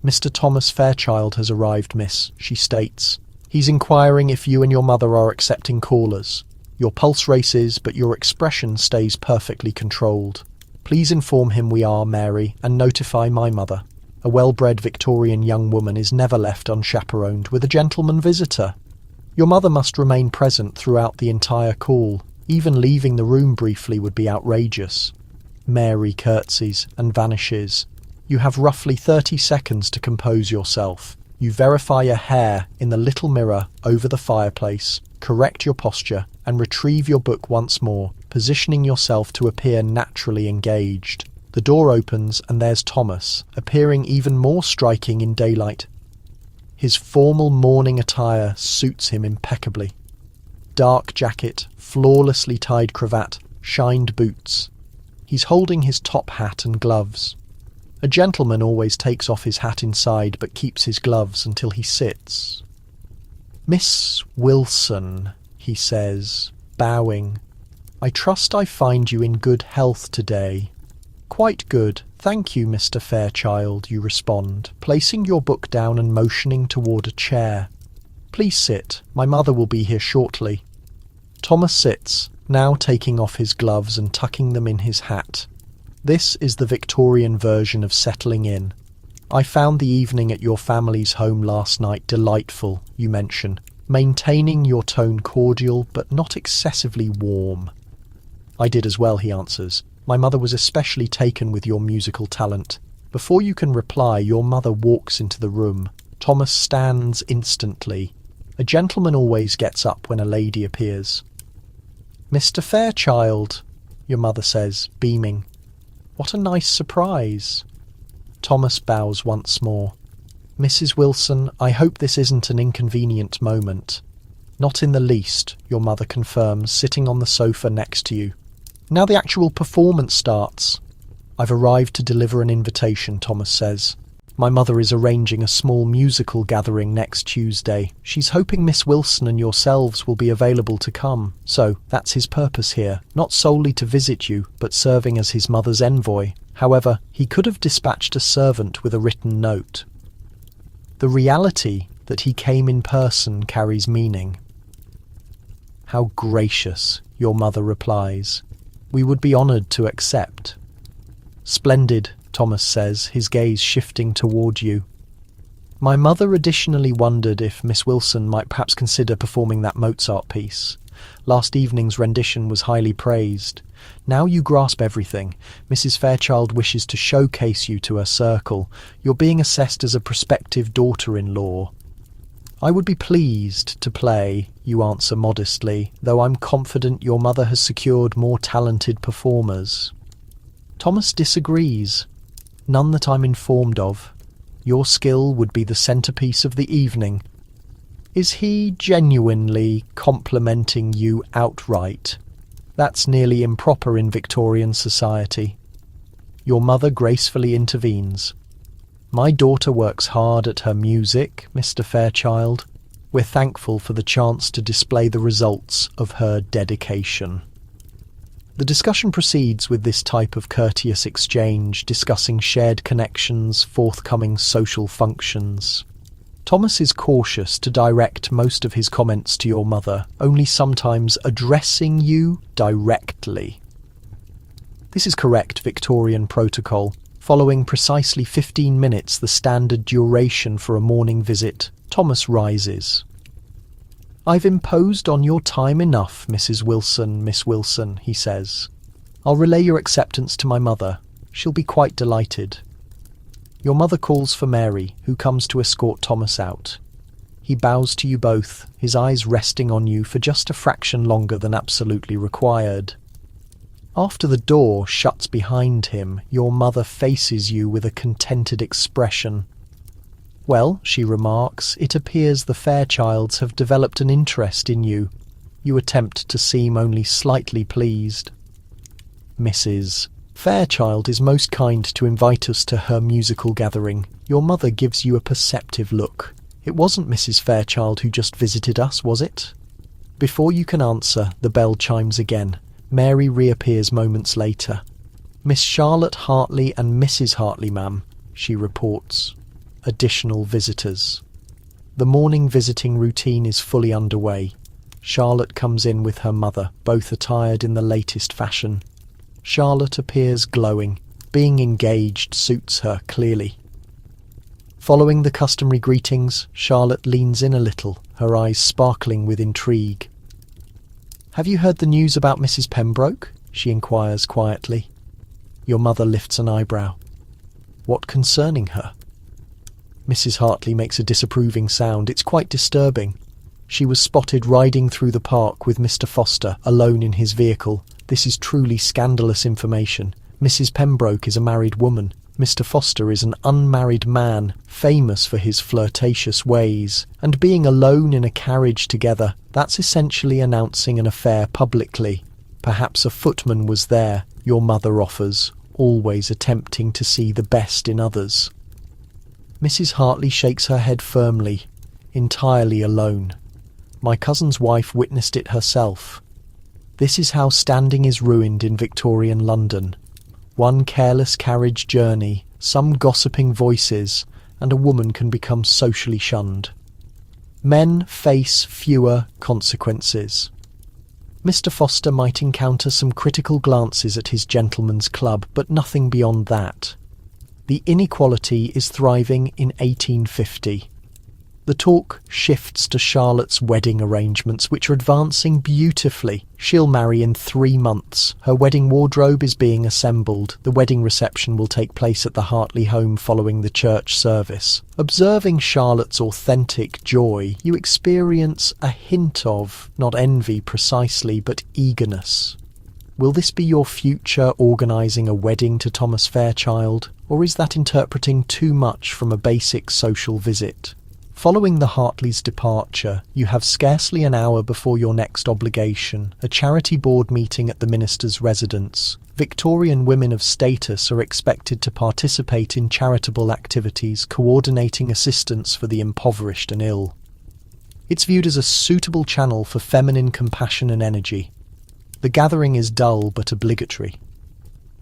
Mr. Thomas Fairchild has arrived, miss, she states. He's inquiring if you and your mother are accepting callers. Your pulse races, but your expression stays perfectly controlled. Please inform him we are, Mary, and notify my mother. A well-bred Victorian young woman is never left unchaperoned with a gentleman visitor. Your mother must remain present throughout the entire call. Even leaving the room briefly would be outrageous. Mary curtsies and vanishes. You have roughly 30 seconds to compose yourself. You verify a hair in the little mirror over the fireplace, correct your posture, and retrieve your book once more, positioning yourself to appear naturally engaged. The door opens and there's Thomas, appearing even more striking in daylight. His formal morning attire suits him impeccably. Dark jacket, flawlessly tied cravat, shined boots. He's holding his top hat and gloves. A gentleman always takes off his hat inside but keeps his gloves until he sits. "Miss Wilson," he says, bowing. "I trust I find you in good health today." "Quite good, thank you, Mr. Fairchild," you respond, placing your book down and motioning toward a chair. "Please sit, my mother will be here shortly." Thomas sits, now taking off his gloves and tucking them in his hat. This is the Victorian version of settling in. "I found the evening at your family's home last night delightful," you mention, maintaining your tone cordial but not excessively warm. "I did as well," he answers. "My mother was especially taken with your musical talent." Before you can reply, your mother walks into the room. Thomas stands instantly. A gentleman always gets up when a lady appears. "Mr. Fairchild," your mother says, beaming. "What a nice surprise." Thomas bows once more. "Mrs. Wilson, I hope this isn't an inconvenient moment." "Not in the least," your mother confirms, sitting on the sofa next to you. "Now the actual performance starts." "I've arrived to deliver an invitation," Thomas says. "My mother is arranging a small musical gathering next Tuesday. She's hoping Miss Wilson and yourselves will be available to come. So, that's his purpose here, not solely to visit you, but serving as his mother's envoy. However, he could have dispatched a servant with a written note." The reality that he came in person carries meaning. "How gracious," your mother replies. "We would be honoured to accept." "Splendid," Thomas says, his gaze shifting toward you. "My mother additionally wondered if Miss Wilson might perhaps consider performing that Mozart piece. Last evening's rendition was highly praised. Now you grasp everything. Mrs. Fairchild wishes to showcase you to her circle. You're being assessed as a prospective daughter-in-law." "I would be pleased to play," you answer modestly, "though I'm confident your mother has secured more talented performers." Thomas disagrees. "None that I'm informed of. Your skill would be the centrepiece of the evening." Is he genuinely complimenting you outright? That's nearly improper in Victorian society. Your mother gracefully intervenes. "My daughter works hard at her music, Mr. Fairchild. We're thankful for the chance to display the results of her dedication." The discussion proceeds with this type of courteous exchange, discussing shared connections, forthcoming social functions. Thomas is cautious to direct most of his comments to your mother, only sometimes addressing you directly. This is correct Victorian protocol. Following precisely 15 minutes, the standard duration for a morning visit, Thomas rises. "I've imposed on your time enough, Mrs. Wilson, Miss Wilson," he says. "I'll relay your acceptance to my mother. She'll be quite delighted." Your mother calls for Mary, who comes to escort Thomas out. He bows to you both, his eyes resting on you for just a fraction longer than absolutely required. After the door shuts behind him, your mother faces you with a contented expression. "Well," she remarks, "it appears the Fairchilds have developed an interest in you." You attempt to seem only slightly pleased. "Mrs. Fairchild is most kind to invite us to her musical gathering." Your mother gives you a perceptive look. "It wasn't Mrs. Fairchild who just visited us, was it?" Before you can answer, the bell chimes again. Mary reappears moments later. "Miss Charlotte Hartley and Mrs. Hartley, ma'am," she reports. Additional visitors. The morning visiting routine is fully underway. Charlotte comes in with her mother, both attired in the latest fashion. Charlotte appears glowing. Being engaged suits her clearly. Following the customary greetings, Charlotte leans in a little, her eyes sparkling with intrigue. "Have you heard the news about Mrs. Pembroke?" she inquires quietly. Your mother lifts an eyebrow. "What concerning her?" Mrs. Hartley makes a disapproving sound. It's quite disturbing. She was spotted riding through the park with Mr. Foster, alone in his vehicle. This is truly scandalous information. Mrs. Pembroke is a married woman. Mr. Foster is an unmarried man, famous for his flirtatious ways. And being alone in a carriage together, that's essentially announcing an affair publicly. Perhaps a footman was there, your mother offers, always attempting to see the best in others. Mrs. Hartley shakes her head firmly, entirely alone. My cousin's wife witnessed it herself. This is how standing is ruined in Victorian London. One careless carriage journey, some gossiping voices, and a woman can become socially shunned. Men face fewer consequences. Mr. Foster might encounter some critical glances at his gentleman's club, but nothing beyond that. The inequality is thriving in 1850. The talk shifts to Charlotte's wedding arrangements, which are advancing beautifully. She'll marry in 3 months. Her wedding wardrobe is being assembled. The wedding reception will take place at the Hartley home following the church service. Observing Charlotte's authentic joy, you experience a hint of, not envy precisely, but eagerness. Will this be your future organising a wedding to Thomas Fairchild, or is that interpreting too much from a basic social visit? Following the Hartleys' departure, you have scarcely an hour before your next obligation, a charity board meeting at the minister's residence. Victorian women of status are expected to participate in charitable activities, coordinating assistance for the impoverished and ill. It's viewed as a suitable channel for feminine compassion and energy. The gathering is dull but obligatory.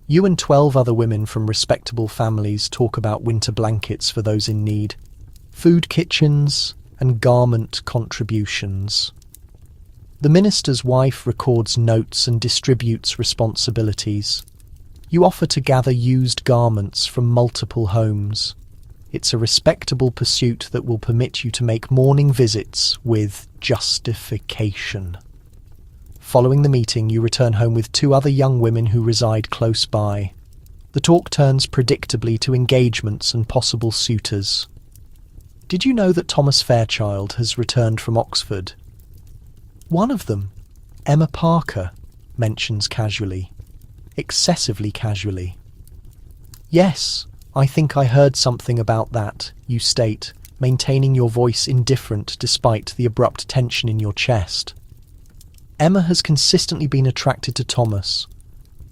You and 12 other women from respectable families talk about winter blankets for those in need, food kitchens, and garment contributions. The minister's wife records notes and distributes responsibilities. You offer to gather used garments from multiple homes. It's a respectable pursuit that will permit you to make morning visits with justification. Following the meeting, you return home with 2 other young women who reside close by. The talk turns predictably to engagements and possible suitors. Did you know that Thomas Fairchild has returned from Oxford? One of them, Emma Parker, mentions casually. Excessively casually. Yes, I think I heard something about that, you state, maintaining your voice indifferent despite the abrupt tension in your chest. Emma has consistently been attracted to Thomas.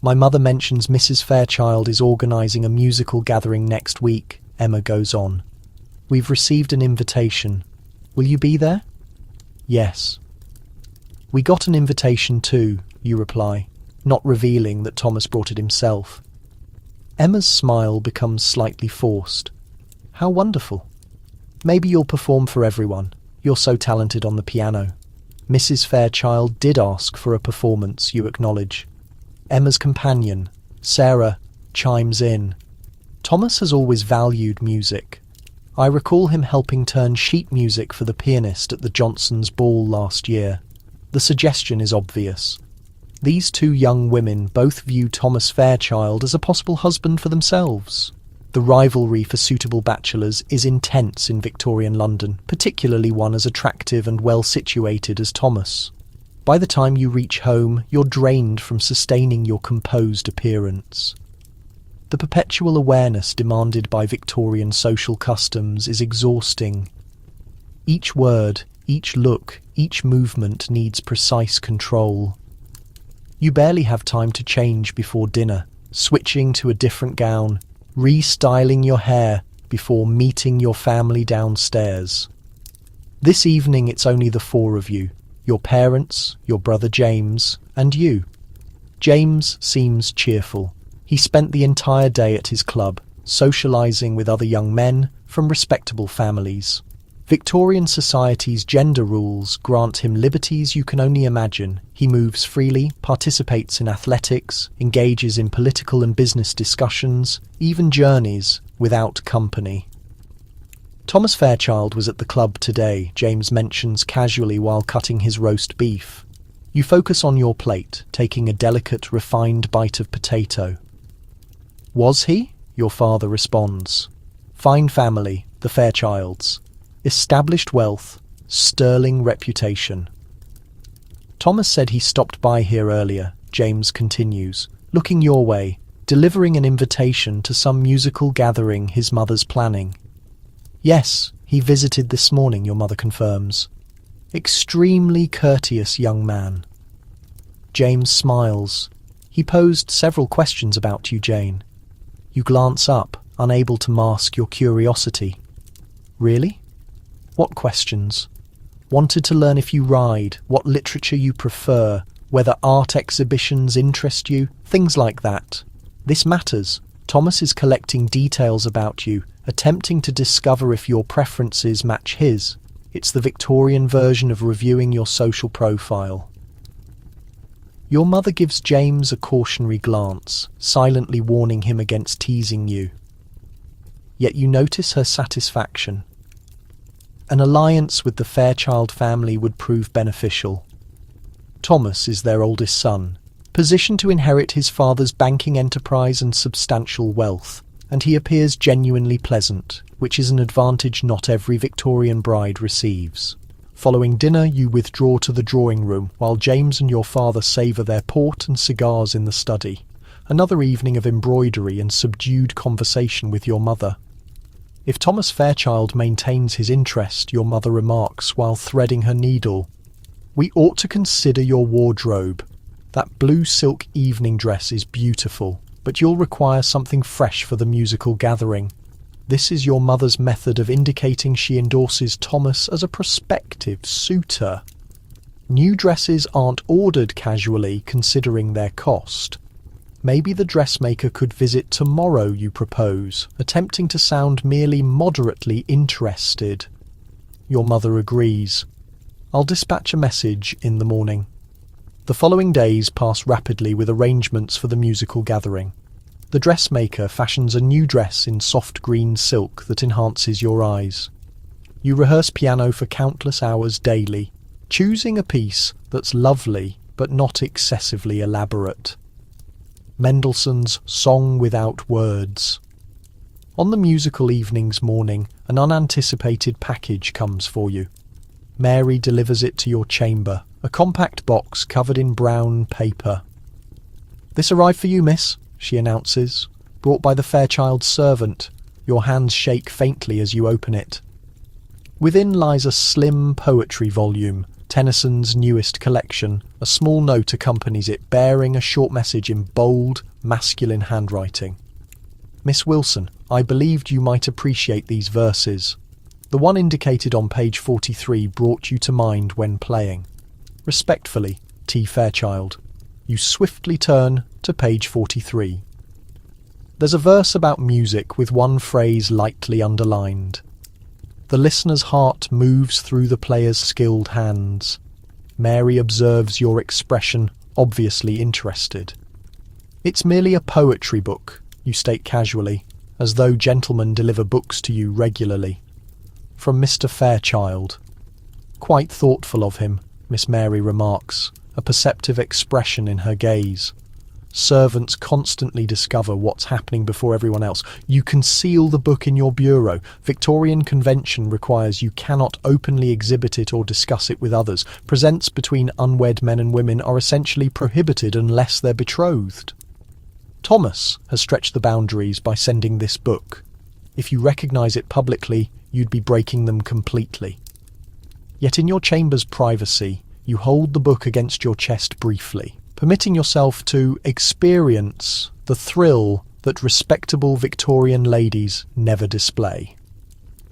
My mother mentions Mrs. Fairchild is organising a musical gathering next week, Emma goes on. We've received an invitation. Will you be there? Yes. We got an invitation too, you reply, not revealing that Thomas brought it himself. Emma's smile becomes slightly forced. How wonderful. Maybe you'll perform for everyone. You're so talented on the piano. Mrs. Fairchild did ask for a performance, you acknowledge. Emma's companion, Sarah, chimes in. Thomas has always valued music. I recall him helping turn sheet music for the pianist at the Johnsons' ball last year. The suggestion is obvious. These 2 young women both view Thomas Fairchild as a possible husband for themselves. The rivalry for suitable bachelors is intense in Victorian London, particularly one as attractive and well-situated as Thomas. By the time you reach home, you're drained from sustaining your composed appearance. The perpetual awareness demanded by Victorian social customs is exhausting. Each word, each look, each movement needs precise control. You barely have time to change before dinner, switching to a different gown, restyling your hair before meeting your family downstairs. This evening it's only the 4 of you, your parents, your brother James, and you. James seems cheerful. He spent the entire day at his club, socialising with other young men from respectable families. Victorian society's gender rules grant him liberties you can only imagine. He moves freely, participates in athletics, engages in political and business discussions, even journeys without company. Thomas Fairchild was at the club today, James mentions casually while cutting his roast beef. You focus on your plate, taking a delicate, refined bite of potato. Was he? Your father responds. Fine family, the Fairchilds. Established wealth, sterling reputation. Thomas said he stopped by here earlier, James continues, looking your way, delivering an invitation to some musical gathering his mother's planning. Yes, he visited this morning, your mother confirms. Extremely courteous young man. James smiles. He posed several questions about you, Jane. You glance up, unable to mask your curiosity. Really? What questions? Wanted to learn if you ride, what literature you prefer, whether art exhibitions interest you, things like that. This matters. Thomas is collecting details about you, attempting to discover if your preferences match his. It's the Victorian version of reviewing your social profile. Your mother gives James a cautionary glance, silently warning him against teasing you. Yet you notice her satisfaction. An alliance with the Fairchild family would prove beneficial. Thomas is their oldest son, positioned to inherit his father's banking enterprise and substantial wealth, and he appears genuinely pleasant, which is an advantage not every Victorian bride receives. Following dinner, you withdraw to the drawing room, while James and your father savour their port and cigars in the study. Another evening of embroidery and subdued conversation with your mother. If Thomas Fairchild maintains his interest, your mother remarks while threading her needle, we ought to consider your wardrobe. That blue silk evening dress is beautiful, but you'll require something fresh for the musical gathering. This is your mother's method of indicating she endorses Thomas as a prospective suitor. New dresses aren't ordered casually, considering their cost. Maybe the dressmaker could visit tomorrow, you propose, attempting to sound merely moderately interested. Your mother agrees. I'll dispatch a message in the morning. The following days pass rapidly with arrangements for the musical gathering. The dressmaker fashions a new dress in soft green silk that enhances your eyes. You rehearse piano for countless hours daily, choosing a piece that's lovely but not excessively elaborate. Mendelssohn's Song Without Words. On the musical evening's morning, an unanticipated package comes for you. Mary delivers it to your chamber, a compact box covered in brown paper. This arrived for you, miss, she announces, brought by the Fairchild servant. Your hands shake faintly as you open it. Within lies a slim poetry volume, Tennyson's newest collection. A small note accompanies it, bearing a short message in bold, masculine handwriting. Miss Wilson, I believed you might appreciate these verses. The one indicated on page 43 brought you to mind when playing. Respectfully, T. Fairchild. You swiftly turn to page 43. There's a verse about music with one phrase lightly underlined. The listener's heart moves through the player's skilled hands. Mary observes your expression, obviously interested. It's merely a poetry book, you state casually, as though gentlemen deliver books to you regularly. From Mr. Fairchild. Quite thoughtful of him, Miss Mary remarks, a perceptive expression in her gaze. Servants constantly discover what's happening before everyone else. You conceal the book in your bureau. Victorian convention requires you cannot openly exhibit it or discuss it with others. Presents between unwed men and women are essentially prohibited unless they're betrothed. Thomas has stretched the boundaries by sending this book. If you recognise it publicly, you'd be breaking them completely. Yet in your chamber's privacy, you hold the book against your chest briefly, permitting yourself to experience the thrill that respectable Victorian ladies never display.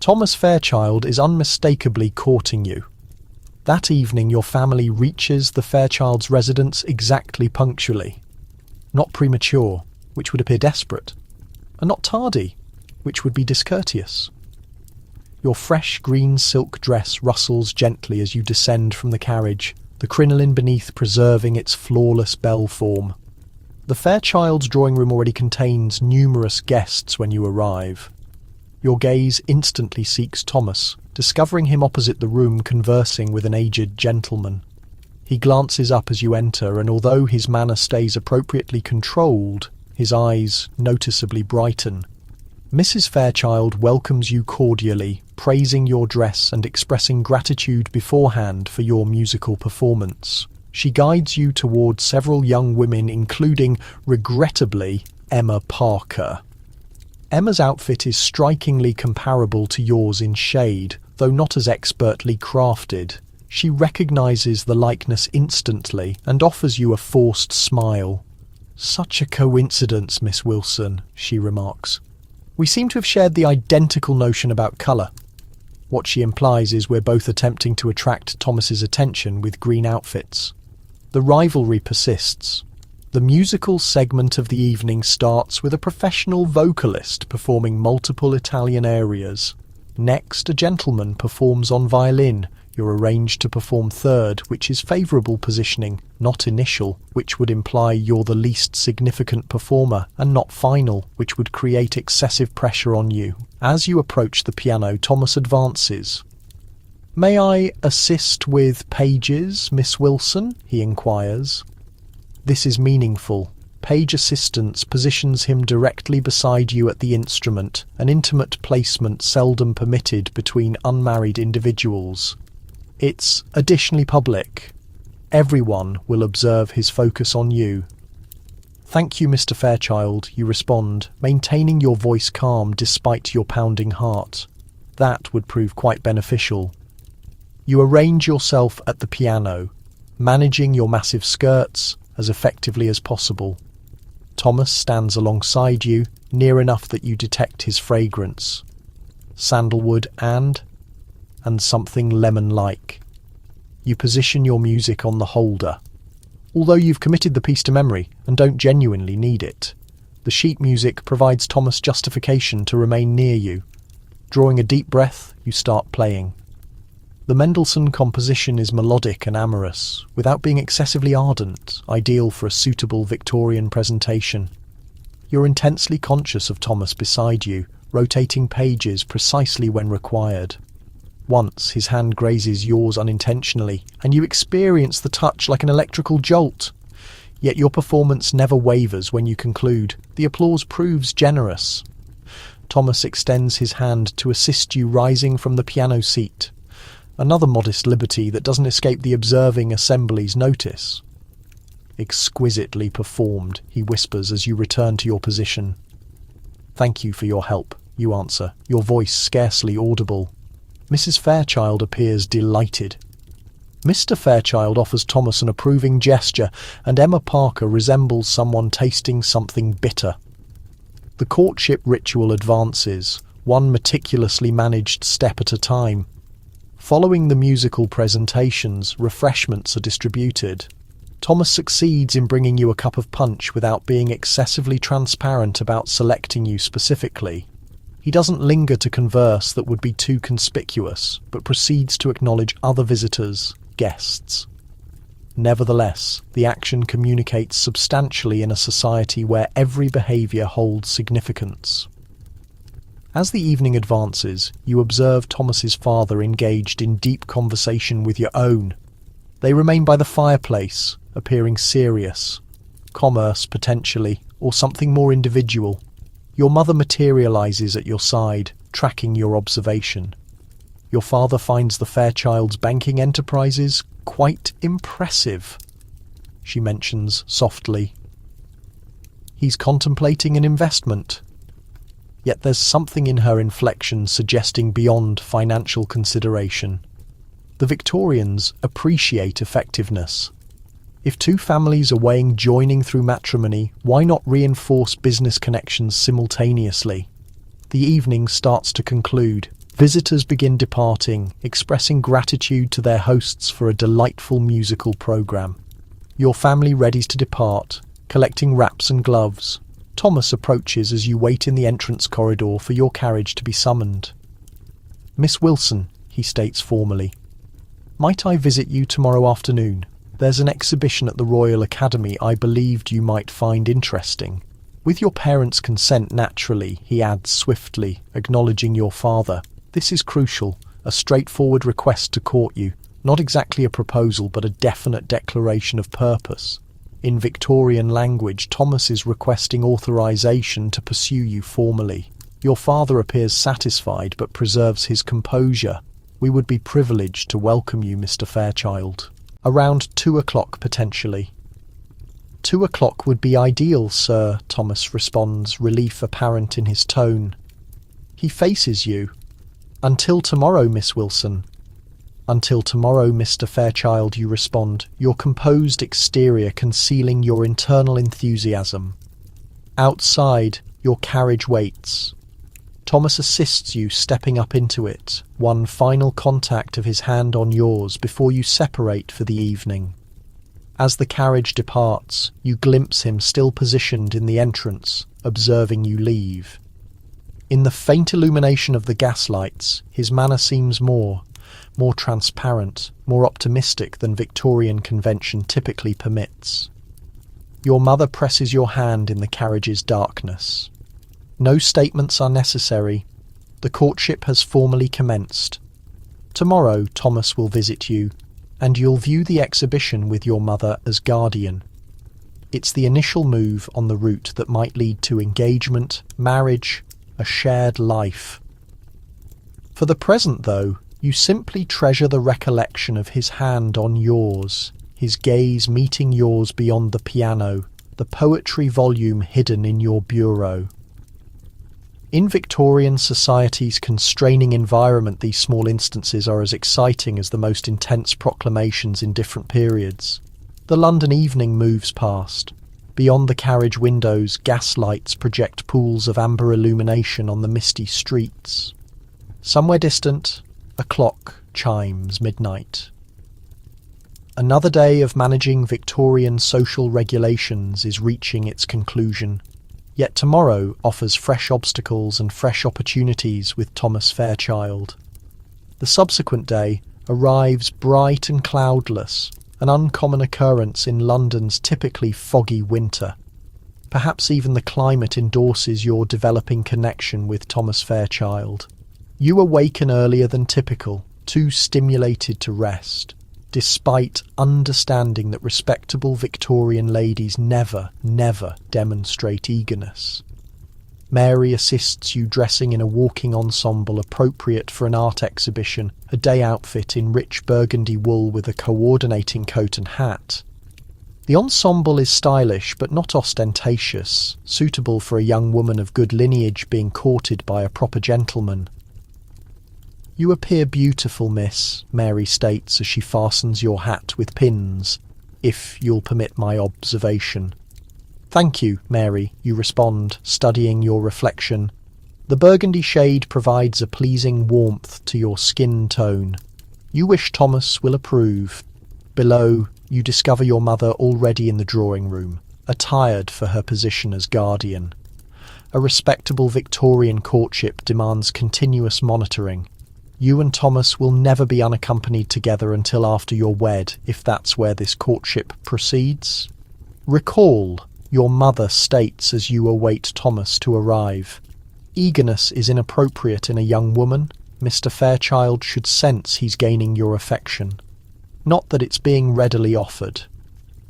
Thomas Fairchild is unmistakably courting you. That evening your family reaches the Fairchild's residence exactly punctually. Not premature, which would appear desperate, and not tardy, which would be discourteous. Your fresh green silk dress rustles gently as you descend from the carriage, the crinoline beneath preserving its flawless bell form. The Fairchild's drawing room already contains numerous guests when you arrive. Your gaze instantly seeks Thomas, discovering him opposite the room conversing with an aged gentleman. He glances up as you enter, and although his manner stays appropriately controlled, his eyes noticeably brighten. Mrs. Fairchild welcomes you cordially, praising your dress and expressing gratitude beforehand for your musical performance. She guides you toward several young women, including, regrettably, Emma Parker. Emma's outfit is strikingly comparable to yours in shade, though not as expertly crafted. She recognizes the likeness instantly and offers you a forced smile. "Such a coincidence, Miss Wilson," she remarks. "We seem to have shared the identical notion about colour." What she implies is we're both attempting to attract Thomas's attention with green outfits. The rivalry persists. The musical segment of the evening starts with a professional vocalist performing multiple Italian arias. Next, a gentleman performs on violin. You're arranged to perform third, which is favourable positioning, not initial, which would imply you're the least significant performer, and not final, which would create excessive pressure on you. As you approach the piano, Thomas advances. "May I assist with pages, Miss Wilson?" he inquires. This is meaningful. Page assistance positions him directly beside you at the instrument, an intimate placement seldom permitted between unmarried individuals. It's additionally public. Everyone will observe his focus on you. "Thank you, Mr. Fairchild," you respond, maintaining your voice calm despite your pounding heart. That would prove quite beneficial. You arrange yourself at the piano, managing your massive skirts as effectively as possible. Thomas stands alongside you, near enough that you detect his fragrance. Sandalwood and something lemon-like. You position your music on the holder. Although you've committed the piece to memory and don't genuinely need it, the sheet music provides Thomas justification to remain near you. Drawing a deep breath, you start playing. The Mendelssohn composition is melodic and amorous, without being excessively ardent, ideal for a suitable Victorian presentation. You're intensely conscious of Thomas beside you, rotating pages precisely when required. Once his hand grazes yours unintentionally, and you experience the touch like an electrical jolt. Yet your performance never wavers when you conclude. The applause proves generous. Thomas extends his hand to assist you rising from the piano seat. Another modest liberty that doesn't escape the observing assembly's notice. "Exquisitely performed," he whispers as you return to your position. "Thank you for your help," you answer, your voice scarcely audible. Mrs. Fairchild appears delighted. Mr. Fairchild offers Thomas an approving gesture, and Emma Parker resembles someone tasting something bitter. The courtship ritual advances, one meticulously managed step at a time. Following the musical presentations, refreshments are distributed. Thomas succeeds in bringing you a cup of punch without being excessively transparent about selecting you specifically. He doesn't linger to converse that would be too conspicuous, but proceeds to acknowledge other visitors, guests. Nevertheless, the action communicates substantially in a society where every behaviour holds significance. As the evening advances, you observe Thomas's father engaged in deep conversation with your own. They remain by the fireplace, appearing serious. Commerce, potentially, or something more individual. Your mother materialises at your side, tracking your observation. Your father finds the Fairchild's banking enterprises quite impressive, she mentions softly. He's contemplating an investment. Yet there's something in her inflection suggesting beyond financial consideration. The Victorians appreciate effectiveness. If two families are weighing joining through matrimony, why not reinforce business connections simultaneously? The evening starts to conclude. Visitors begin departing, expressing gratitude to their hosts for a delightful musical program. Your family readies to depart, collecting wraps and gloves. Thomas approaches as you wait in the entrance corridor for your carriage to be summoned. "Miss Wilson," he states formally, "might I visit you tomorrow afternoon? There's an exhibition at the Royal Academy I believed you might find interesting." "With your parents' consent, naturally," he adds swiftly, acknowledging your father. "This is crucial, a straightforward request to court you. Not exactly a proposal, but a definite declaration of purpose. In Victorian language, Thomas is requesting authorization to pursue you formally. Your father appears satisfied, but preserves his composure. We would be privileged to welcome you, Mr. Fairchild. Around 2 o'clock, potentially. 2 o'clock would be ideal, sir, Thomas responds, relief apparent in his tone. He faces you. Until tomorrow, Miss Wilson. Until tomorrow, Mr. Fairchild, you respond, your composed exterior concealing your internal enthusiasm. Outside, your carriage waits. Thomas assists you, stepping up into it, one final contact of his hand on yours before you separate for the evening. As the carriage departs, you glimpse him still positioned in the entrance, observing you leave. In the faint illumination of the gaslights, his manner seems more transparent, more optimistic than Victorian convention typically permits. Your mother presses your hand in the carriage's darkness. No statements are necessary. The courtship has formally commenced. Tomorrow, Thomas will visit you, and you'll view the exhibition with your mother as guardian. It's the initial move on the route that might lead to engagement, marriage, a shared life. For the present, though, you simply treasure the recollection of his hand on yours, his gaze meeting yours beyond the piano, the poetry volume hidden in your bureau. In Victorian society's constraining environment, these small instances are as exciting as the most intense proclamations in different periods. The London evening moves past. Beyond the carriage windows, gas lights project pools of amber illumination on the misty streets. Somewhere distant, a clock chimes midnight. Another day of managing Victorian social regulations is reaching its conclusion. Yet tomorrow offers fresh obstacles and fresh opportunities with Thomas Fairchild. The subsequent day arrives bright and cloudless, an uncommon occurrence in London's typically foggy winter. Perhaps even the climate endorses your developing connection with Thomas Fairchild. You awaken earlier than typical, too stimulated to rest, despite understanding that respectable Victorian ladies never demonstrate eagerness. Mary assists you, dressing in a walking ensemble appropriate for an art exhibition, a day outfit in rich burgundy wool with a coordinating coat and hat. The ensemble is stylish but not ostentatious, suitable for a young woman of good lineage being courted by a proper gentleman. You appear beautiful, miss, Mary states as she fastens your hat with pins, if you'll permit my observation. Thank you, Mary, you respond, studying your reflection. The burgundy shade provides a pleasing warmth to your skin tone. You wish Thomas will approve. Below, you discover your mother already in the drawing room, attired for her position as guardian. A respectable Victorian courtship demands continuous monitoring. You and Thomas will never be unaccompanied together until after you're wed, if that's where this courtship proceeds. Recall, your mother states as you await Thomas to arrive. Eagerness is inappropriate in a young woman. Mr. Fairchild should sense he's gaining your affection. Not that it's being readily offered.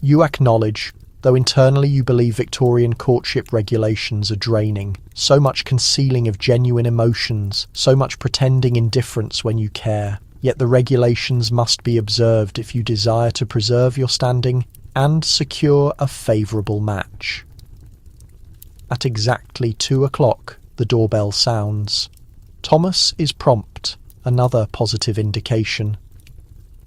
You acknowledge, though internally you believe Victorian courtship regulations are draining. So much concealing of genuine emotions, so much pretending indifference when you care. Yet the regulations must be observed if you desire to preserve your standing and secure a favourable match. At exactly 2 o'clock, the doorbell sounds. Thomas is prompt, another positive indication.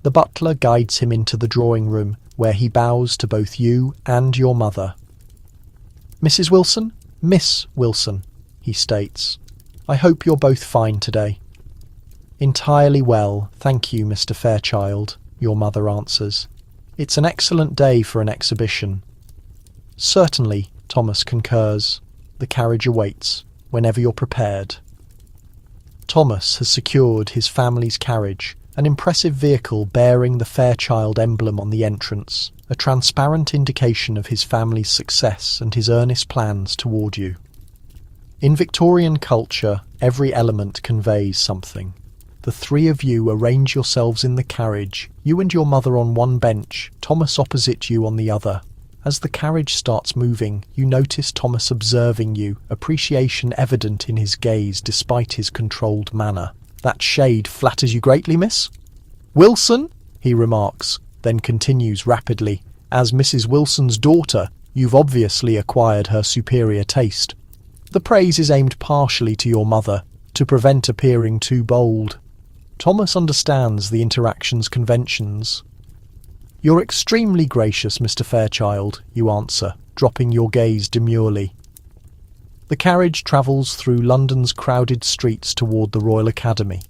The butler guides him into the drawing room, where he bows to both you and your mother. Mrs. Wilson? Miss Wilson, he states. I hope you're both fine today. Entirely well, thank you, Mr. Fairchild, your mother answers. It's an excellent day for an exhibition. Certainly, Thomas concurs. The carriage awaits, whenever you're prepared. Thomas has secured his family's carriage, an impressive vehicle bearing the Fairchild emblem on the entrance, a transparent indication of his family's success and his earnest plans toward you. In Victorian culture, every element conveys something. The three of you arrange yourselves in the carriage, you and your mother on one bench, Thomas opposite you on the other. As the carriage starts moving, you notice Thomas observing you, appreciation evident in his gaze despite his controlled manner. That shade flatters you greatly, miss? Wilson, he remarks, then continues rapidly. As Mrs. Wilson's daughter, you've obviously acquired her superior taste. The praise is aimed partially to your mother, to prevent appearing too bold. Thomas understands the interaction's conventions. You're extremely gracious, Mr. Fairchild, you answer, dropping your gaze demurely. The carriage travels through London's crowded streets toward the Royal Academy.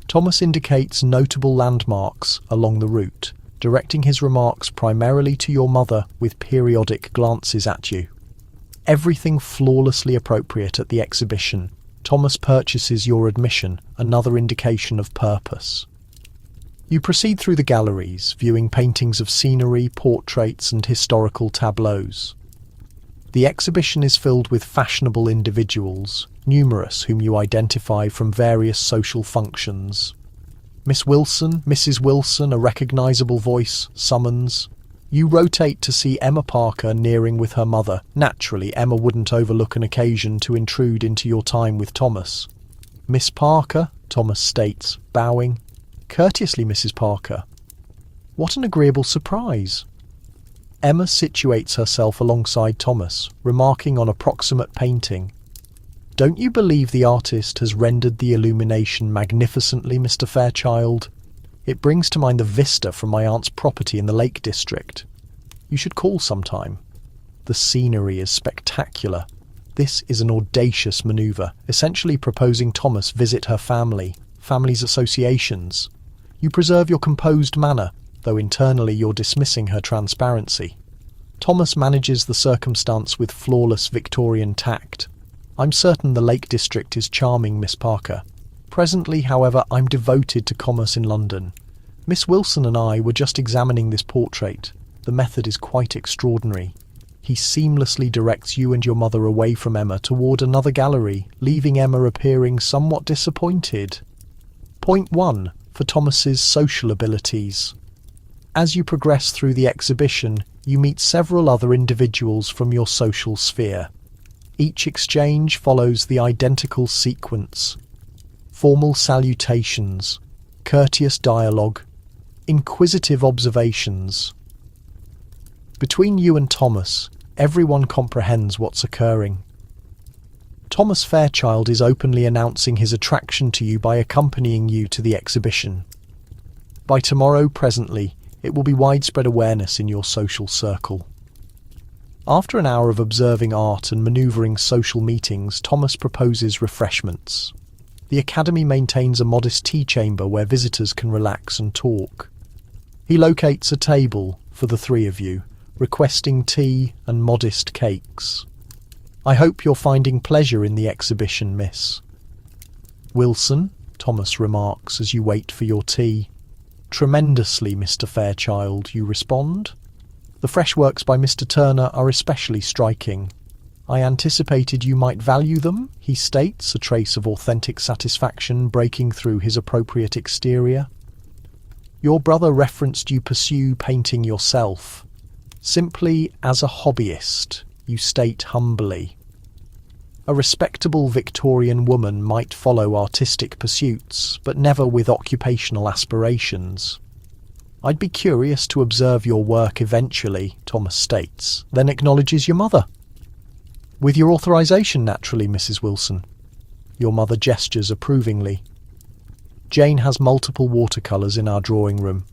Thomas indicates notable landmarks along the route, directing his remarks primarily to your mother with periodic glances at you. Everything flawlessly appropriate at the exhibition. Thomas purchases your admission, another indication of purpose. You proceed through the galleries, viewing paintings of scenery, portraits and historical tableaus. The exhibition is filled with fashionable individuals, numerous whom you identify from various social functions. Miss Wilson, Mrs. Wilson, a recognisable voice, summons. You rotate to see Emma Parker nearing with her mother. Naturally, Emma wouldn't overlook an occasion to intrude into your time with Thomas. Miss Parker, Thomas states, bowing. Courteously, Mrs. Parker. What an agreeable surprise. Emma situates herself alongside Thomas, remarking on a proximate painting. Don't you believe the artist has rendered the illumination magnificently, Mr. Fairchild? It brings to mind the vista from my aunt's property in the Lake District. You should call sometime. The scenery is spectacular. This is an audacious manoeuvre, essentially proposing Thomas visit her family's associations. You preserve your composed manner, though internally you're dismissing her transparency. Thomas manages the circumstance with flawless Victorian tact. I'm certain the Lake District is charming, Miss Parker. Presently, however, I'm devoted to commerce in London. Miss Wilson and I were just examining this portrait. The method is quite extraordinary. He seamlessly directs you and your mother away from Emma toward another gallery, leaving Emma appearing somewhat disappointed. Point 1. For Thomas's social abilities. As you progress through the exhibition, you meet several other individuals from your social sphere. Each exchange follows the identical sequence. Formal salutations, courteous dialogue, inquisitive observations. Between you and Thomas, everyone comprehends what's occurring. Thomas Fairchild is openly announcing his attraction to you by accompanying you to the exhibition. By tomorrow, presently, it will be widespread awareness in your social circle. After an hour of observing art and manoeuvring social meetings, Thomas proposes refreshments. The Academy maintains a modest tea chamber where visitors can relax and talk. He locates a table for the three of you, requesting tea and modest cakes. I hope you're finding pleasure in the exhibition, miss. Wilson, Thomas remarks as you wait for your tea. Tremendously, Mr. Fairchild, you respond. The fresh works by Mr. Turner are especially striking. I anticipated you might value them, he states, a trace of authentic satisfaction breaking through his appropriate exterior. Your brother referenced you pursue painting yourself. Simply as a hobbyist, you state humbly. A respectable Victorian woman might follow artistic pursuits, but never with occupational aspirations. I'd be curious to observe your work eventually, Thomas states, then acknowledges your mother. With your authorization, naturally, Mrs. Wilson. Your mother gestures approvingly. Jane has multiple watercolours in our drawing room.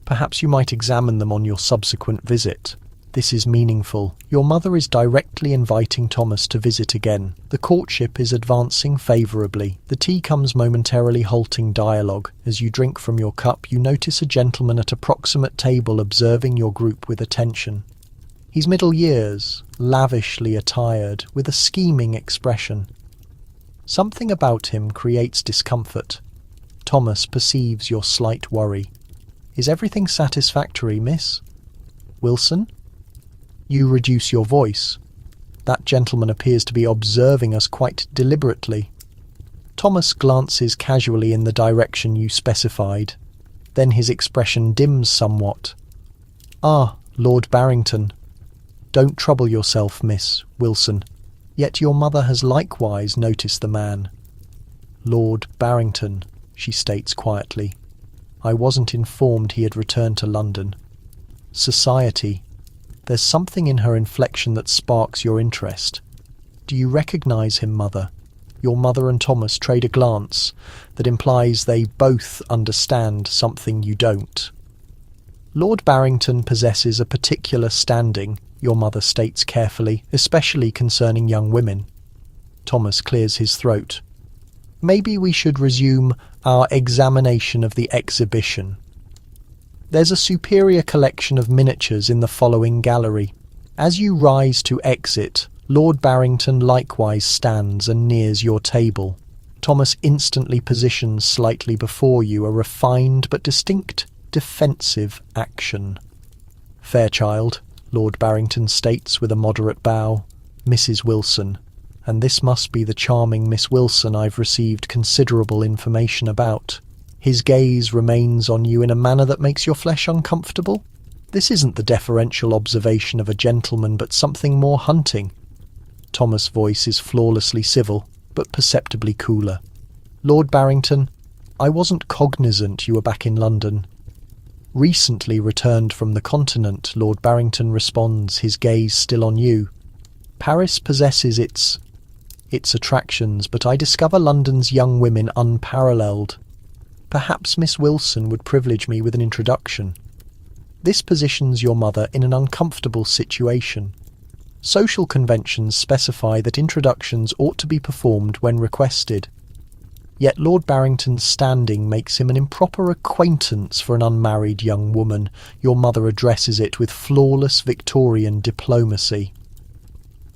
Perhaps you might examine them on your subsequent visit. This is meaningful. Your mother is directly inviting Thomas to visit again. The courtship is advancing favourably. The tea comes momentarily halting dialogue. As you drink from your cup, you notice a gentleman at a proximate table observing your group with attention. He's middle years, lavishly attired, with a scheming expression. Something about him creates discomfort. Thomas perceives your slight worry. Is everything satisfactory, miss? Wilson? You reduce your voice. That gentleman appears to be observing us quite deliberately. Thomas glances casually in the direction you specified. Then his expression dims somewhat. "Ah, Lord Barrington. Don't trouble yourself, Miss Wilson. Yet your mother has likewise noticed the man." "Lord Barrington," she states quietly. "I wasn't informed he had returned to London. Society. There's something in her inflection that sparks your interest. Do you recognise him, mother?" Your mother and Thomas trade a glance that implies they both understand something you don't. "Lord Barrington possesses a particular standing," your mother states carefully, "especially concerning young women." Thomas clears his throat. "Maybe we should resume our examination of the exhibition. There's a superior collection of miniatures in the following gallery. As you rise to exit, Lord Barrington likewise stands and nears your table. Thomas instantly positions slightly before you a refined but distinct defensive action. "Fairchild," Lord Barrington states with a moderate bow, "Mrs. Wilson, and this must be the charming Miss Wilson I've received considerable information about." His gaze remains on you in a manner that makes your flesh uncomfortable. This isn't the deferential observation of a gentleman, but something more hunting. Thomas' voice is flawlessly civil, but perceptibly cooler. "Lord Barrington, I wasn't cognizant you were back in London." "Recently returned from the continent," Lord Barrington responds, his gaze still on you. "Paris possesses its attractions, but I discover London's young women unparalleled. Perhaps Miss Wilson would privilege me with an introduction." This positions your mother in an uncomfortable situation. Social conventions specify that introductions ought to be performed when requested. Yet Lord Barrington's standing makes him an improper acquaintance for an unmarried young woman. Your mother addresses it with flawless Victorian diplomacy.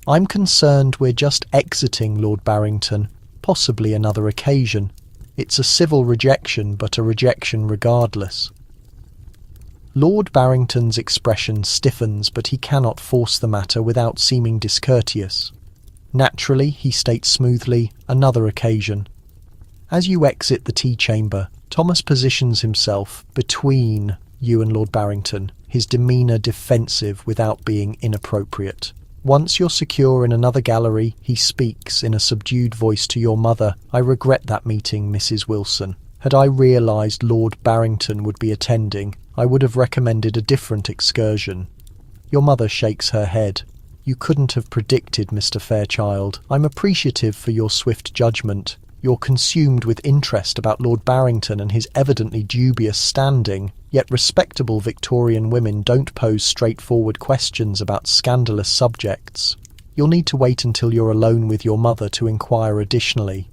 "I'm concerned we're just exiting, Lord Barrington. Possibly another occasion. It's a civil rejection, but a rejection regardless." Lord Barrington's expression stiffens, but he cannot force the matter without seeming discourteous. Naturally, he states smoothly, "Another occasion." As you exit the tea chamber, Thomas positions himself between you and Lord Barrington, his demeanour defensive without being inappropriate. Once you're secure in another gallery, he speaks in a subdued voice to your mother. "I regret that meeting, Mrs. Wilson. Had I realised Lord Barrington would be attending, I would have recommended a different excursion." Your mother shakes her head. "You couldn't have predicted, Mr. Fairchild. I'm appreciative for your swift judgment. You're consumed with interest about Lord Barrington and his evidently dubious standing, yet respectable Victorian women don't pose straightforward questions about scandalous subjects. You'll need to wait until you're alone with your mother to inquire additionally."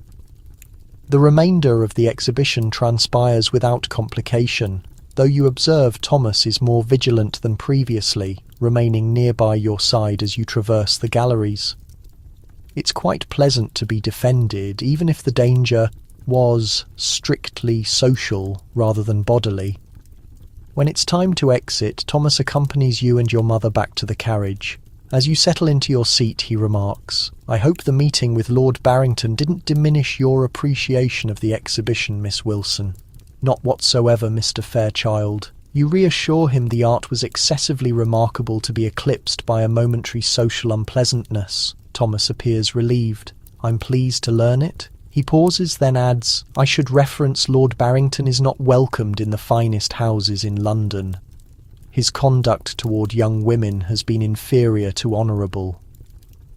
The remainder of the exhibition transpires without complication, though you observe Thomas is more vigilant than previously, remaining nearby your side as you traverse the galleries. It's quite pleasant to be defended, even if the danger was strictly social rather than bodily. When it's time to exit, Thomas accompanies you and your mother back to the carriage. As you settle into your seat, he remarks, "I hope the meeting with Lord Barrington didn't diminish your appreciation of the exhibition, Miss Wilson." "Not whatsoever, Mr. Fairchild. You reassure him the art was excessively remarkable to be eclipsed by a momentary social unpleasantness." Thomas appears relieved. "I'm pleased to learn it." He pauses, then adds, "I should reference Lord Barrington is not welcomed in the finest houses in London. His conduct toward young women has been inferior to honourable.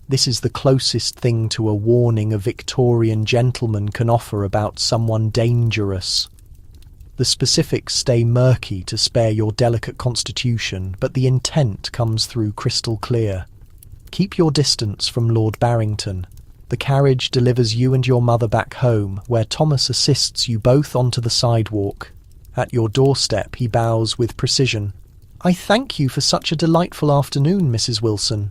This is the closest thing to a warning a Victorian gentleman can offer about someone dangerous. The specifics stay murky to spare your delicate constitution, but the intent comes through crystal clear. Keep your distance from Lord Barrington. The carriage delivers you and your mother back home, where Thomas assists you both onto the sidewalk. At your doorstep, he bows with precision. "I thank you for such a delightful afternoon, Mrs. Wilson."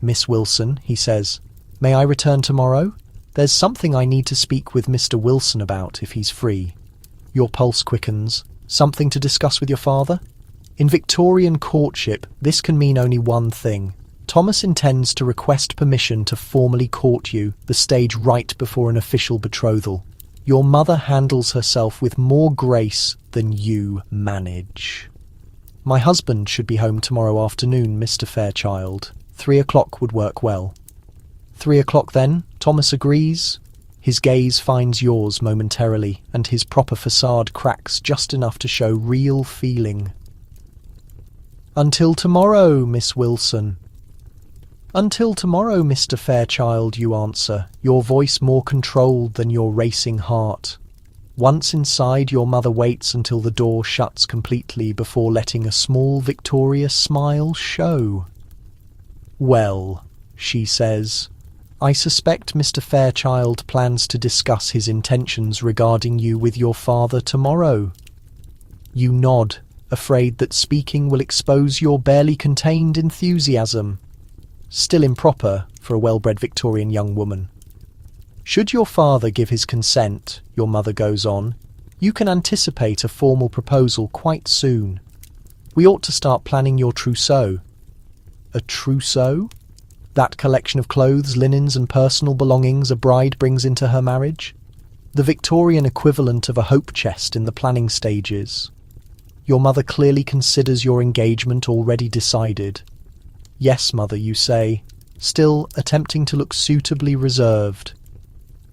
"Miss Wilson," he says, "may I return tomorrow? There's something I need to speak with Mr. Wilson about, if he's free." Your pulse quickens. "Something to discuss with your father?" In Victorian courtship, this can mean only one thing: Thomas intends to request permission to formally court you, the stage right before an official betrothal. Your mother handles herself with more grace than you manage. My husband should be home tomorrow afternoon, Mr. Fairchild. 3 o'clock would work well. 3 o'clock then, Thomas agrees. His gaze finds yours momentarily, and his proper facade cracks just enough to show real feeling. Until tomorrow, Miss Wilson. Until tomorrow, Mr. Fairchild, you answer, your voice more controlled than your racing heart. Once inside, your mother waits until the door shuts completely before letting a small victorious smile show. Well, she says, I suspect Mr. Fairchild plans to discuss his intentions regarding you with your father tomorrow. You nod, afraid that speaking will expose your barely contained enthusiasm. Still improper for a well-bred Victorian young woman. Should your father give his consent, your mother goes on, you can anticipate a formal proposal quite soon. We ought to start planning your trousseau. A trousseau? That collection of clothes, linens and personal belongings a bride brings into her marriage? The Victorian equivalent of a hope chest in the planning stages. Your mother clearly considers your engagement already decided. Yes, mother, you say, still attempting to look suitably reserved.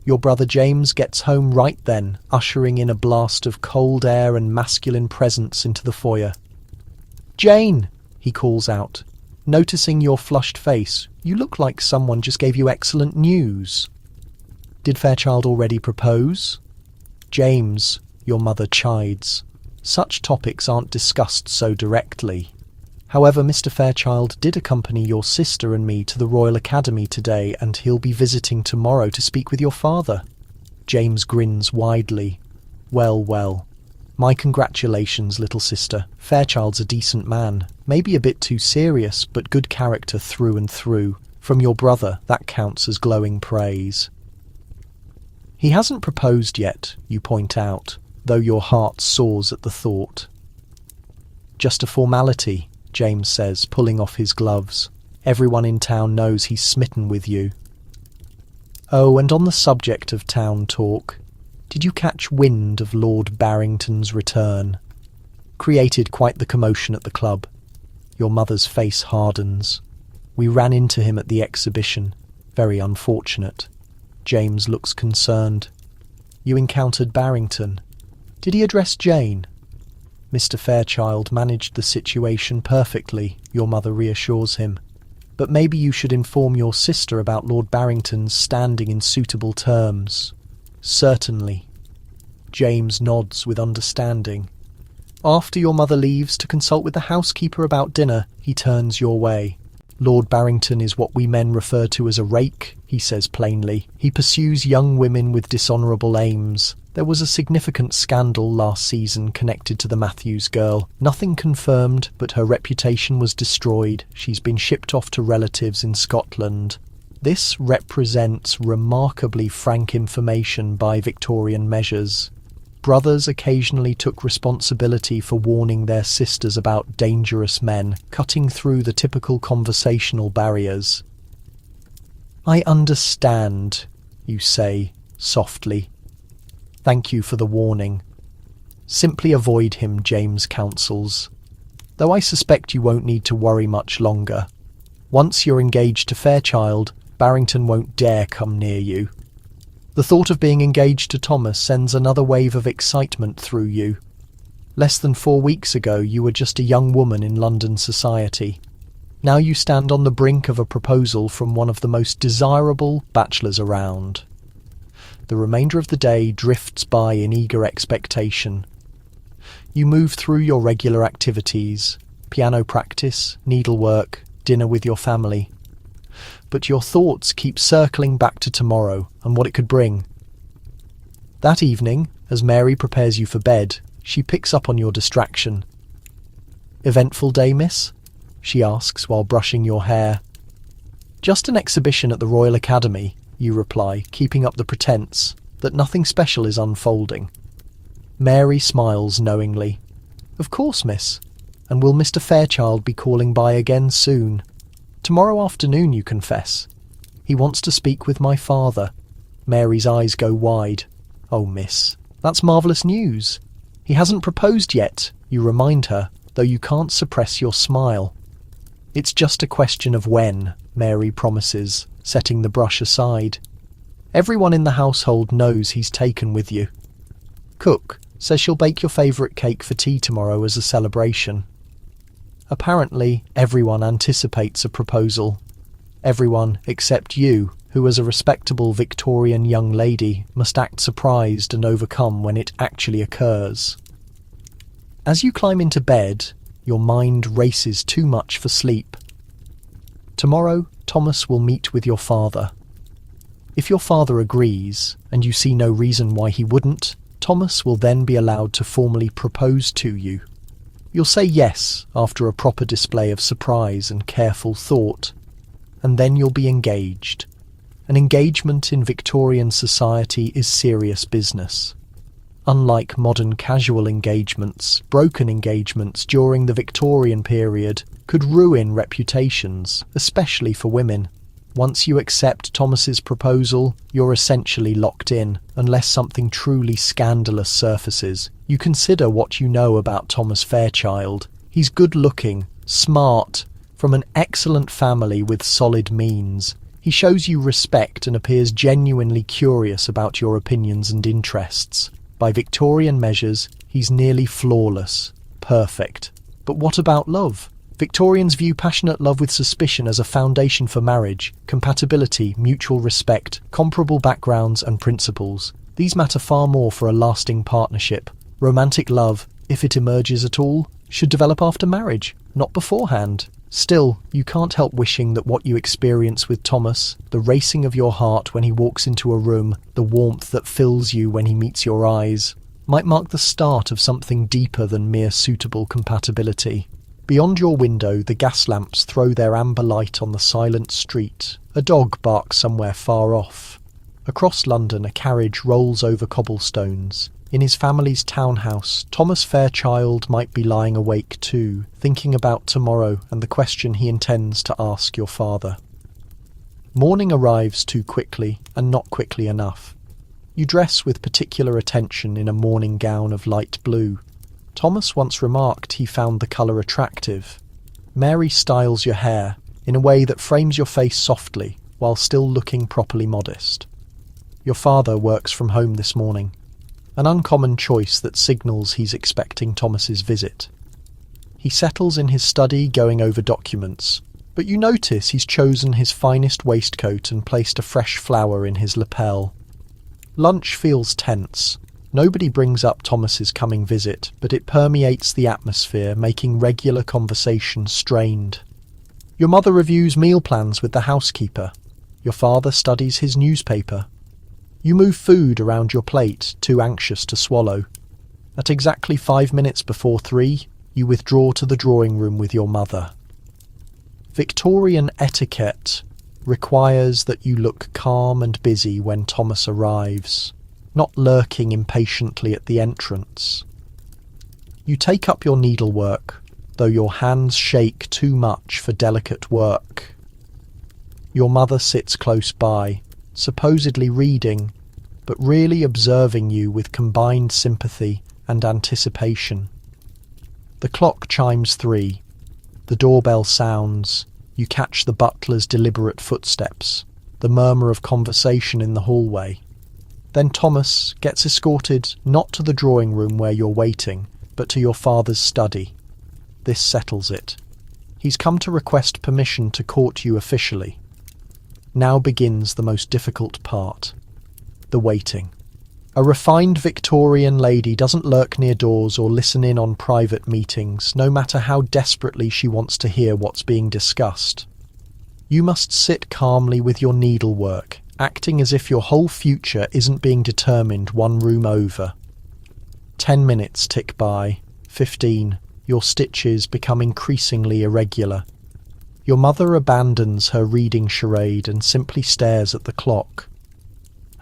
Your brother James gets home right then, ushering in a blast of cold air and masculine presence into the foyer. Jane, he calls out. Noticing your flushed face, you look like someone just gave you excellent news. Did Fairchild already propose? James, your mother chides. Such topics aren't discussed so directly. However, Mr. Fairchild did accompany your sister and me to the Royal Academy today, and he'll be visiting tomorrow to speak with your father. James grins widely. Well, well. My congratulations, little sister. Fairchild's a decent man. Maybe a bit too serious, but good character through and through. From your brother, that counts as glowing praise. He hasn't proposed yet, you point out, though your heart soars at the thought. Just a formality, James says, pulling off his gloves. Everyone in town knows he's smitten with you. Oh, and on the subject of town talk, did you catch wind of Lord Barrington's return? Created quite the commotion at the club. Your mother's face hardens. We ran into him at the exhibition. Very unfortunate. James looks concerned. You encountered Barrington. Did he address Jane? Mr. Fairchild managed the situation perfectly, your mother reassures him. But maybe you should inform your sister about Lord Barrington's standing in suitable terms. Certainly. James nods with understanding. After your mother leaves to consult with the housekeeper about dinner, he turns your way. Lord Barrington is what we men refer to as a rake, he says plainly. He pursues young women with dishonourable aims. There was a significant scandal last season connected to the Matthews girl. Nothing confirmed, but her reputation was destroyed. She's been shipped off to relatives in Scotland. This represents remarkably frank information by Victorian measures. Brothers occasionally took responsibility for warning their sisters about dangerous men, cutting through the typical conversational barriers. I understand, you say, softly. Thank you for the warning. Simply avoid him, James counsels. Though I suspect you won't need to worry much longer. Once you're engaged to Fairchild, Barrington won't dare come near you. The thought of being engaged to Thomas sends another wave of excitement through you. Less than 4 weeks ago, you were just a young woman in London society. Now you stand on the brink of a proposal from one of the most desirable bachelors around. The remainder of the day drifts by in eager expectation. You move through your regular activities, piano practice, needlework, dinner with your family. But your thoughts keep circling back to tomorrow and what it could bring. That evening, as Mary prepares you for bed, she picks up on your distraction. Eventful day, miss? She asks while brushing your hair. Just an exhibition at the Royal Academy, you reply, keeping up the pretense that nothing special is unfolding. Mary smiles knowingly. Of course, miss. And will Mr. Fairchild be calling by again soon? Tomorrow afternoon, you confess. He wants to speak with my father. Mary's eyes go wide. Oh, miss, that's marvellous news. He hasn't proposed yet, you remind her, though you can't suppress your smile. It's just a question of when, Mary promises, setting the brush aside. Everyone in the household knows he's taken with you. Cook says she'll bake your favourite cake for tea tomorrow as a celebration. Apparently, everyone anticipates a proposal. Everyone except you, who as a respectable Victorian young lady must act surprised and overcome when it actually occurs. As you climb into bed, your mind races too much for sleep. Tomorrow, Thomas will meet with your father. If your father agrees, and you see no reason why he wouldn't, Thomas will then be allowed to formally propose to you. You'll say yes after a proper display of surprise and careful thought, and then you'll be engaged. An engagement in Victorian society is serious business. Unlike modern casual engagements, broken engagements during the Victorian period could ruin reputations, especially for women. Once you accept Thomas's proposal, you're essentially locked in, unless something truly scandalous surfaces. You consider what you know about Thomas Fairchild. He's good-looking, smart, from an excellent family with solid means. He shows you respect and appears genuinely curious about your opinions and interests. By Victorian measures, he's nearly flawless, perfect. But what about love? Victorians view passionate love with suspicion as a foundation for marriage, compatibility, mutual respect, comparable backgrounds and principles. These matter far more for a lasting partnership. Romantic love, if it emerges at all, should develop after marriage, not beforehand. Still, you can't help wishing that what you experience with Thomas, the racing of your heart when he walks into a room, the warmth that fills you when he meets your eyes, might mark the start of something deeper than mere suitable compatibility. Beyond your window, the gas lamps throw their amber light on the silent street. A dog barks somewhere far off. Across London, a carriage rolls over cobblestones. In his family's townhouse, Thomas Fairchild might be lying awake too, thinking about tomorrow and the question he intends to ask your father. Morning arrives too quickly, and not quickly enough. You dress with particular attention in a morning gown of light blue. Thomas once remarked he found the colour attractive. Mary styles your hair in a way that frames your face softly while still looking properly modest. Your father works from home this morning, an uncommon choice that signals he's expecting Thomas's visit. He settles in his study going over documents, but you notice he's chosen his finest waistcoat and placed a fresh flower in his lapel. Lunch feels tense. Nobody brings up Thomas's coming visit, but it permeates the atmosphere, making regular conversation strained. Your mother reviews meal plans with the housekeeper. Your father studies his newspaper. You move food around your plate, too anxious to swallow. At exactly 5 minutes before 3, you withdraw to the drawing room with your mother. Victorian etiquette requires that you look calm and busy when Thomas arrives, not lurking impatiently at the entrance. You take up your needlework, though your hands shake too much for delicate work. Your mother sits close by, supposedly reading, but really observing you with combined sympathy and anticipation. The clock chimes 3. The doorbell sounds. You catch the butler's deliberate footsteps, the murmur of conversation in the hallway. Then Thomas gets escorted not to the drawing room where you're waiting, but to your father's study. This settles it. He's come to request permission to court you officially. Now begins the most difficult part. The waiting. A refined Victorian lady doesn't lurk near doors or listen in on private meetings, no matter how desperately she wants to hear what's being discussed. You must sit calmly with your needlework, acting as if your whole future isn't being determined one room over. 10 minutes tick by, 15, your stitches become increasingly irregular. Your mother abandons her reading charade and simply stares at the clock.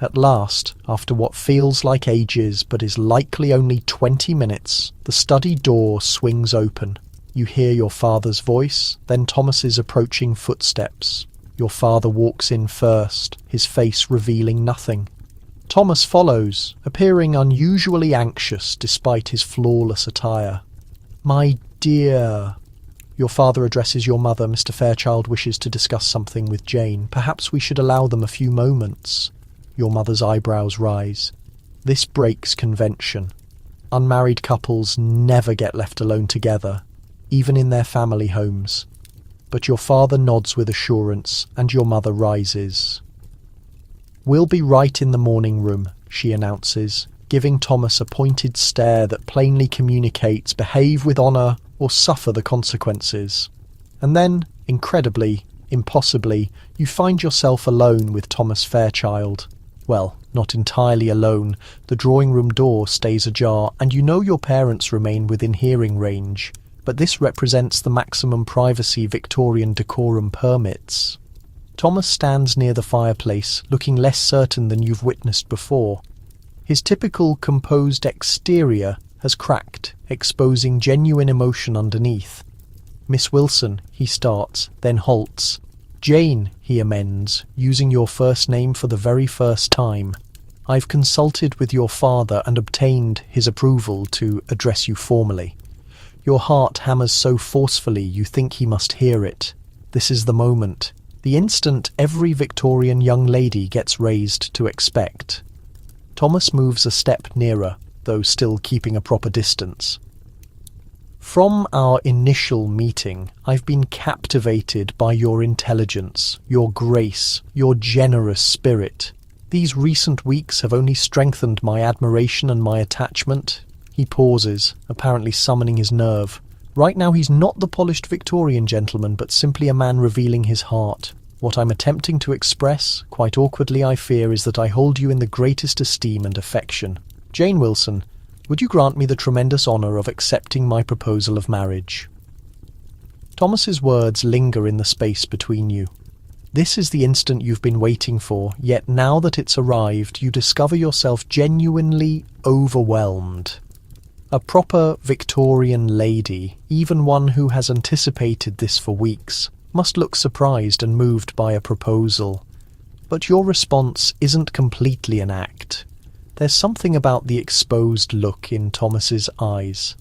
At last, after what feels like ages but is likely only 20 minutes, the study door swings open. You hear your father's voice, then Thomas's approaching footsteps. Your father walks in first, his face revealing nothing. Thomas follows, appearing unusually anxious despite his flawless attire. "My dear," your father addresses your mother. "Mr. Fairchild wishes to discuss something with Jane. Perhaps we should allow them a few moments." Your mother's eyebrows rise. This breaks convention. Unmarried couples never get left alone together, even in their family homes. But your father nods with assurance, and your mother rises. "We'll be right in the morning room," she announces, giving Thomas a pointed stare that plainly communicates behave with honour or suffer the consequences. And then, incredibly, impossibly, you find yourself alone with Thomas Fairchild. Well, not entirely alone. The drawing room door stays ajar, and you know your parents remain within hearing range. But this represents the maximum privacy Victorian decorum permits. Thomas stands near the fireplace, looking less certain than you've witnessed before. His typical composed exterior has cracked, exposing genuine emotion underneath. "Miss Wilson," he starts, then halts. "Jane," he amends, using your first name for the very first time. "I've consulted with your father and obtained his approval to address you formally." Your heart hammers so forcefully you think he must hear it. This is the moment, the instant every Victorian young lady gets raised to expect. Thomas moves a step nearer, though still keeping a proper distance. "From our initial meeting, I've been captivated by your intelligence, your grace, your generous spirit. These recent weeks have only strengthened my admiration and my attachment." He pauses, apparently summoning his nerve. Right now he's not the polished Victorian gentleman, but simply a man revealing his heart. "What I'm attempting to express, quite awkwardly I fear, is that I hold you in the greatest esteem and affection. Jane Wilson, would you grant me the tremendous honour of accepting my proposal of marriage?" Thomas's words linger in the space between you. This is the instant you've been waiting for, yet now that it's arrived, you discover yourself genuinely overwhelmed. A proper Victorian lady, even one who has anticipated this for weeks, must look surprised and moved by a proposal. But your response isn't completely an act. There's something about the exposed look in Thomas's eyes,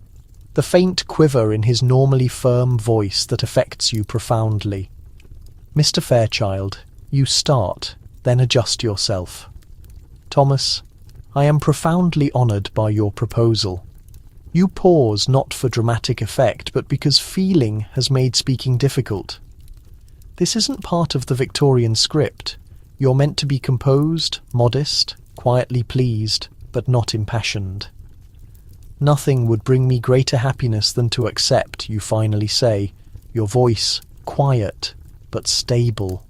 the faint quiver in his normally firm voice that affects you profoundly. "Mr. Fairchild," you start, then adjust yourself. "Thomas, I am profoundly honoured by your proposal." You pause not for dramatic effect, but because feeling has made speaking difficult. This isn't part of the Victorian script. You're meant to be composed, modest, quietly pleased, but not impassioned. "Nothing would bring me greater happiness than to accept," you finally say, your voice quiet but stable.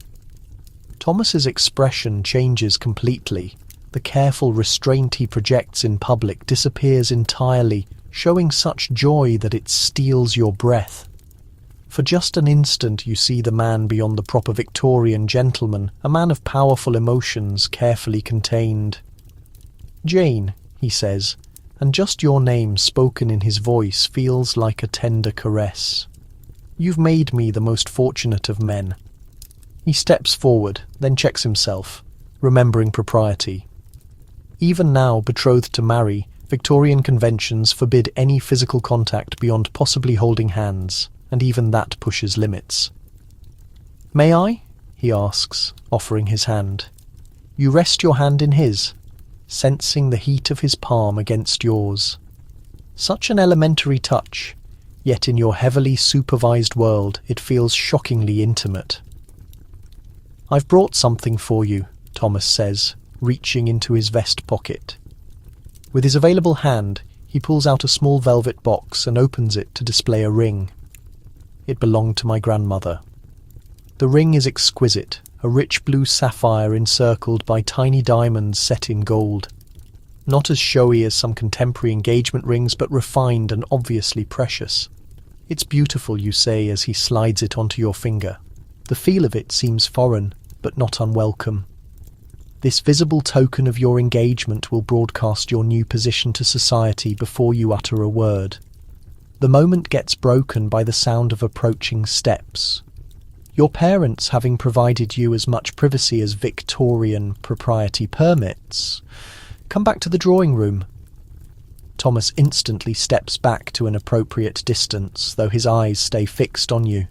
Thomas's expression changes completely. The careful restraint he projects in public disappears entirely, showing such joy that it steals your breath. For just an instant you see the man beyond the proper Victorian gentleman, a man of powerful emotions carefully contained. "Jane," he says, and just your name spoken in his voice feels like a tender caress. "You've made me the most fortunate of men." He steps forward, then checks himself, remembering propriety. Even now betrothed to marry, Victorian conventions forbid any physical contact beyond possibly holding hands, and even that pushes limits. "May I?" he asks, offering his hand. You rest your hand in his, sensing the heat of his palm against yours. Such an elementary touch, yet in your heavily supervised world it feels shockingly intimate. "I've brought something for you," Thomas says, reaching into his vest pocket. With his available hand, he pulls out a small velvet box and opens it to display a ring. "It belonged to my grandmother." The ring is exquisite, a rich blue sapphire encircled by tiny diamonds set in gold. Not as showy as some contemporary engagement rings, but refined and obviously precious. "It's beautiful," you say as he slides it onto your finger. The feel of it seems foreign, but not unwelcome. This visible token of your engagement will broadcast your new position to society before you utter a word. The moment gets broken by the sound of approaching steps. Your parents, having provided you as much privacy as Victorian propriety permits, come back to the drawing room. Thomas instantly steps back to an appropriate distance, though his eyes stay fixed on you.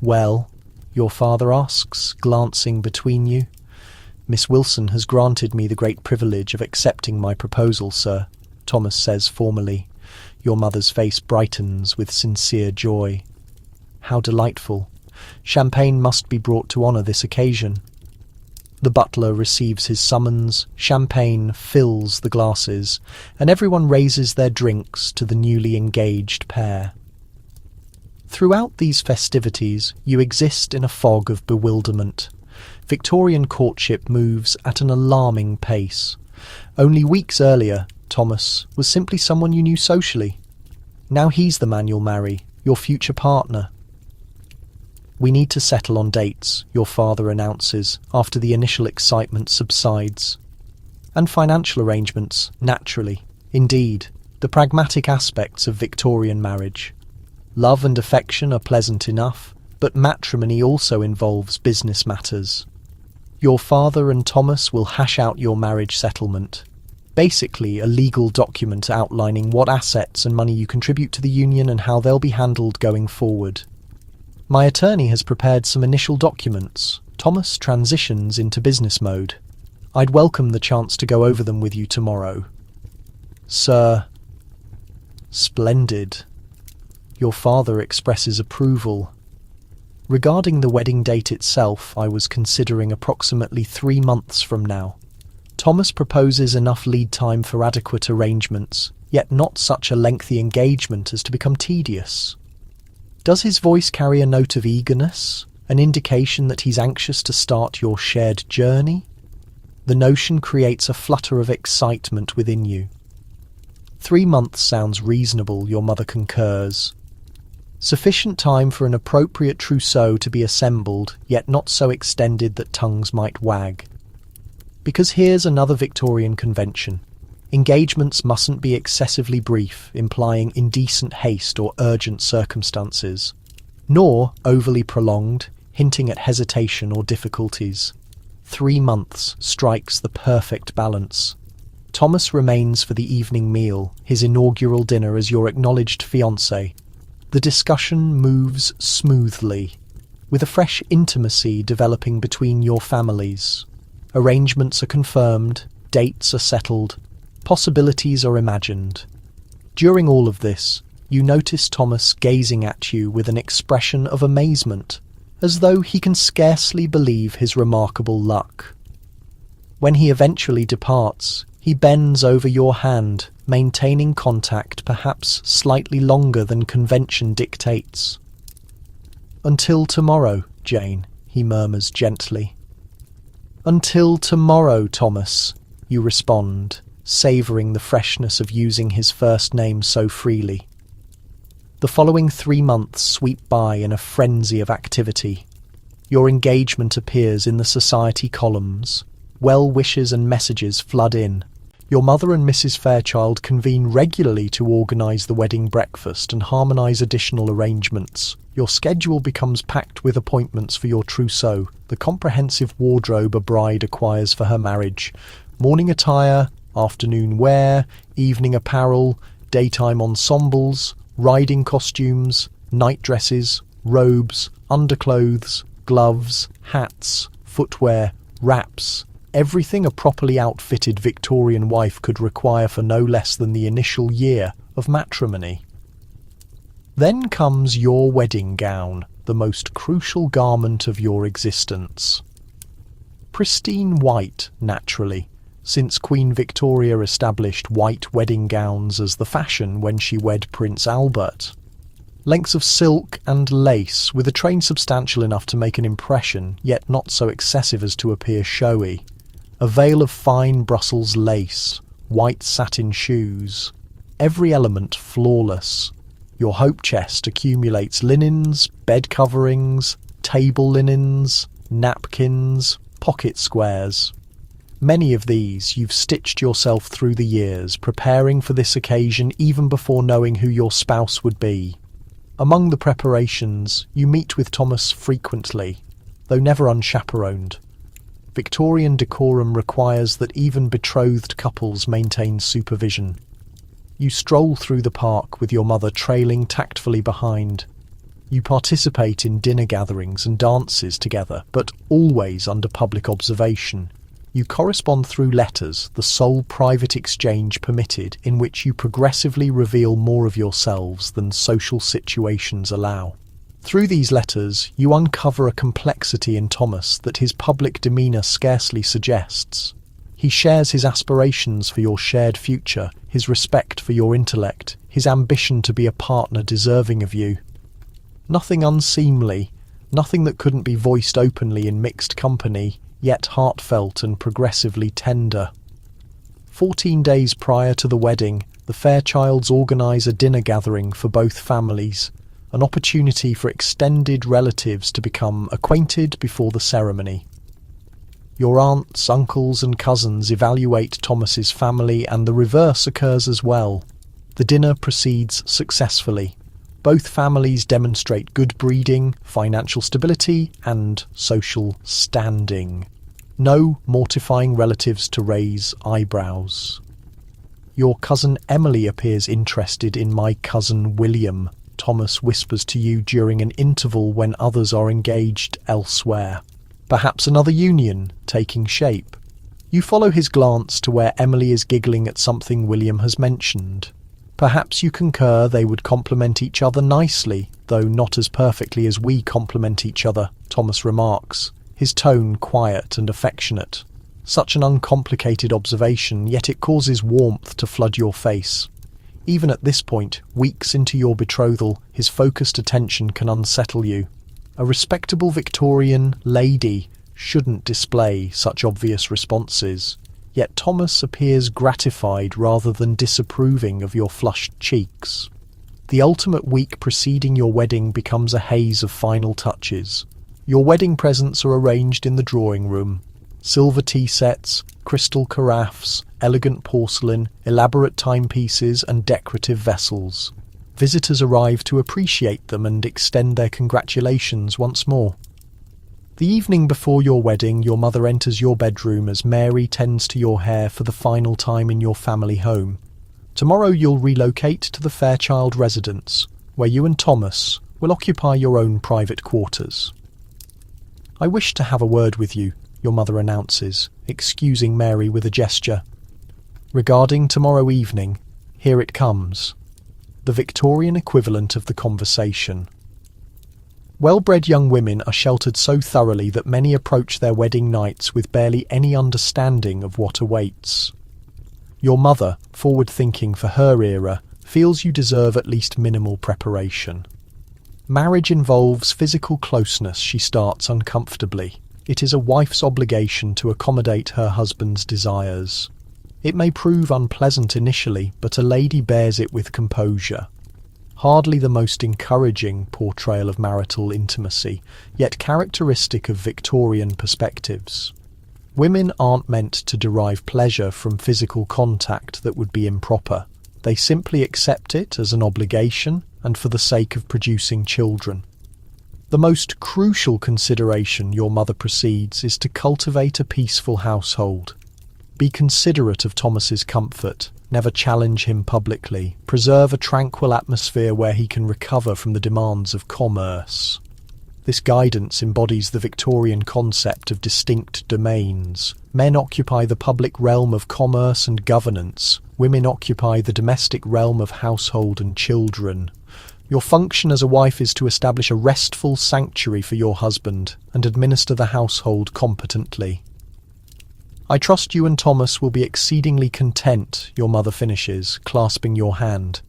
"Well?" your father asks, glancing between you. "Miss Wilson has granted me the great privilege of accepting my proposal, sir," Thomas says formally. Your mother's face brightens with sincere joy. "How delightful. Champagne must be brought to honour this occasion." The butler receives his summons, champagne fills the glasses, and everyone raises their drinks to the newly engaged pair. Throughout these festivities, you exist in a fog of bewilderment. Victorian courtship moves at an alarming pace. Only weeks earlier, Thomas was simply someone you knew socially. Now he's the man you'll marry, your future partner. "We need to settle on dates," your father announces after the initial excitement subsides. "And financial arrangements, naturally. Indeed, the pragmatic aspects of Victorian marriage. Love and affection are pleasant enough, but matrimony also involves business matters. Your father and Thomas will hash out your marriage settlement. Basically, a legal document outlining what assets and money you contribute to the union and how they'll be handled going forward. My attorney has prepared some initial documents. Thomas transitions into business mode. I'd welcome the chance to go over them with you tomorrow." "Sir." "Splendid." Your father expresses approval. "Regarding the wedding date itself, I was considering approximately 3 months from now. Thomas proposes enough lead time for adequate arrangements, yet not such a lengthy engagement as to become tedious." Does his voice carry a note of eagerness, an indication that he's anxious to start your shared journey? The notion creates a flutter of excitement within you. 3 months sounds reasonable, your mother concurs. Sufficient time for an appropriate trousseau to be assembled, yet not so extended that tongues might wag. Because here's another Victorian convention. Engagements mustn't be excessively brief, implying indecent haste or urgent circumstances, nor overly prolonged, hinting at hesitation or difficulties. 3 months strikes the perfect balance. Thomas remains for the evening meal, his inaugural dinner as your acknowledged fiancé. The discussion moves smoothly, with a fresh intimacy developing between your families. Arrangements are confirmed, dates are settled, possibilities are imagined. During all of this, you notice Thomas gazing at you with an expression of amazement, as though he can scarcely believe his remarkable luck. When he eventually departs, he bends over your hand, maintaining contact perhaps slightly longer than convention dictates. "Until tomorrow, Jane," he murmurs gently. "Until tomorrow, Thomas," you respond, savouring the freshness of using his first name so freely. The following 3 months sweep by in a frenzy of activity. Your engagement appears in the society columns. Well wishes and messages flood in. Your mother and Mrs. Fairchild convene regularly to organise the wedding breakfast and harmonise additional arrangements. Your schedule becomes packed with appointments for your trousseau, the comprehensive wardrobe a bride acquires for her marriage. Morning attire, afternoon wear, evening apparel, daytime ensembles, riding costumes, night dresses, robes, underclothes, gloves, hats, footwear, wraps, everything a properly outfitted Victorian wife could require for no less than the initial year of matrimony. Then comes your wedding gown, the most crucial garment of your existence. Pristine white, naturally, since Queen Victoria established white wedding gowns as the fashion when she wed Prince Albert. Lengths of silk and lace, with a train substantial enough to make an impression, yet not so excessive as to appear showy. A veil of fine Brussels lace, white satin shoes. Every element flawless. Your hope chest accumulates linens, bed coverings, table linens, napkins, pocket squares. Many of these you've stitched yourself through the years, preparing for this occasion even before knowing who your spouse would be. Among the preparations, you meet with Thomas frequently, though never unchaperoned. Victorian decorum requires that even betrothed couples maintain supervision. You stroll through the park with your mother trailing tactfully behind. You participate in dinner gatherings and dances together, but always under public observation. You correspond through letters, the sole private exchange permitted, in which you progressively reveal more of yourselves than social situations allow. Through these letters, you uncover a complexity in Thomas that his public demeanour scarcely suggests. He shares his aspirations for your shared future, his respect for your intellect, his ambition to be a partner deserving of you. Nothing unseemly, nothing that couldn't be voiced openly in mixed company, yet heartfelt and progressively tender. 14 days prior to the wedding, the Fairchilds organise a dinner gathering for both families, an opportunity for extended relatives to become acquainted before the ceremony. Your aunts, uncles and cousins evaluate Thomas's family, and the reverse occurs as well. The dinner proceeds successfully. Both families demonstrate good breeding, financial stability and social standing. No mortifying relatives to raise eyebrows. Your cousin Emily appears interested in my cousin William, Thomas whispers to you during an interval when others are engaged elsewhere. Perhaps another union taking shape. You follow his glance to where Emily is giggling at something William has mentioned. Perhaps you concur they would complement each other nicely, though not as perfectly as we complement each other, Thomas remarks, his tone quiet and affectionate. Such an uncomplicated observation, yet it causes warmth to flood your face. Even at this point, weeks into your betrothal, his focused attention can unsettle you. A respectable Victorian lady shouldn't display such obvious responses. Yet Thomas appears gratified rather than disapproving of your flushed cheeks. The ultimate week preceding your wedding becomes a haze of final touches. Your wedding presents are arranged in the drawing room. Silver tea sets, crystal carafes, elegant porcelain, elaborate timepieces and decorative vessels. Visitors arrive to appreciate them and extend their congratulations once more. The evening before your wedding, your mother enters your bedroom as Mary tends to your hair for the final time in your family home. Tomorrow you'll relocate to the Fairchild residence, where you and Thomas will occupy your own private quarters. "I wish to have a word with you," your mother announces, excusing Mary with a gesture. "Regarding tomorrow evening, here it comes." The Victorian equivalent of the conversation. Well-bred young women are sheltered so thoroughly that many approach their wedding nights with barely any understanding of what awaits. Your mother, forward-thinking for her era, feels you deserve at least minimal preparation. Marriage involves physical closeness, she starts uncomfortably. It is a wife's obligation to accommodate her husband's desires. It may prove unpleasant initially, but a lady bears it with composure. Hardly the most encouraging portrayal of marital intimacy, yet characteristic of Victorian perspectives. Women aren't meant to derive pleasure from physical contact that would be improper. They simply accept it as an obligation and for the sake of producing children. The most crucial consideration, your mother proceeds, is to cultivate a peaceful household. Be considerate of Thomas's comfort. Never challenge him publicly. Preserve a tranquil atmosphere where he can recover from the demands of commerce. This guidance embodies the Victorian concept of distinct domains. Men occupy the public realm of commerce and governance. Women occupy the domestic realm of household and children. Your function as a wife is to establish a restful sanctuary for your husband and administer the household competently. "I trust you and Thomas will be exceedingly content," your mother finishes, clasping your hand.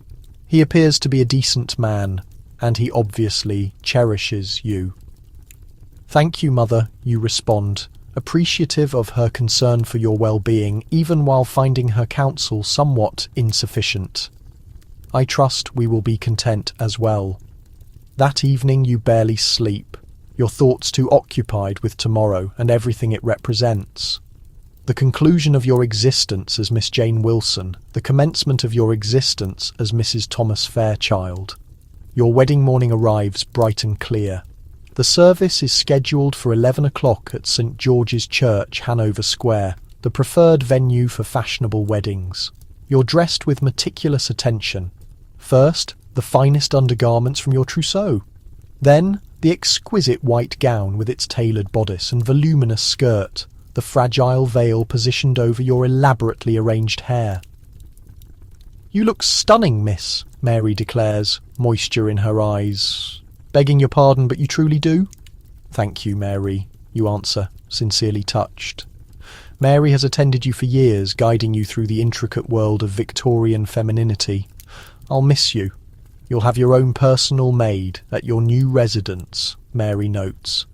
"He appears to be a decent man, and he obviously cherishes you." "Thank you, mother," you respond, appreciative of her concern for your well-being, even while finding her counsel somewhat insufficient. "I trust we will be content as well." That evening you barely sleep, your thoughts too occupied with tomorrow and everything it represents. The conclusion of your existence as Miss Jane Wilson, the commencement of your existence as Mrs. Thomas Fairchild. Your wedding morning arrives bright and clear. The service is scheduled for 11 o'clock at St. George's Church, Hanover Square, the preferred venue for fashionable weddings. You're dressed with meticulous attention. First, the finest undergarments from your trousseau. Then, the exquisite white gown with its tailored bodice and voluminous skirt, the fragile veil positioned over your elaborately arranged hair. "You look stunning, miss," Mary declares, moisture in her eyes. "Begging your pardon, but you truly do?" "Thank you, Mary," you answer, sincerely touched. Mary has attended you for years, guiding you through the intricate world of Victorian femininity. "I'll miss you. You'll have your own personal maid at your new residence," Mary notes.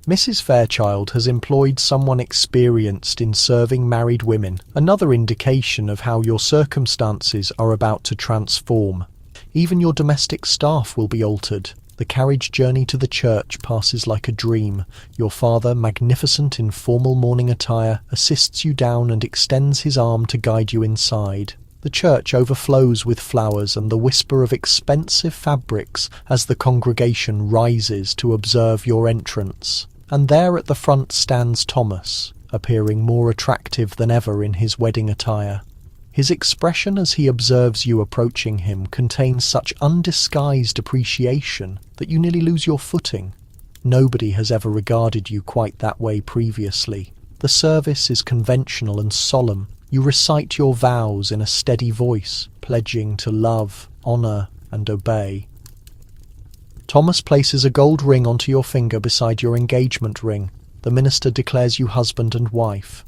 Mrs. Fairchild has employed someone experienced in serving married women, another indication of how your circumstances are about to transform. Even your domestic staff will be altered. The carriage journey to the church passes like a dream. Your father, magnificent in formal morning attire, assists you down and extends his arm to guide you inside. The church overflows with flowers and the whisper of expensive fabrics as the congregation rises to observe your entrance. And there at the front stands Thomas, appearing more attractive than ever in his wedding attire. His expression as he observes you approaching him contains such undisguised appreciation that you nearly lose your footing. Nobody has ever regarded you quite that way previously. The service is conventional and solemn. You recite your vows in a steady voice, pledging to love, honour, and obey. Thomas places a gold ring onto your finger beside your engagement ring. The minister declares you husband and wife.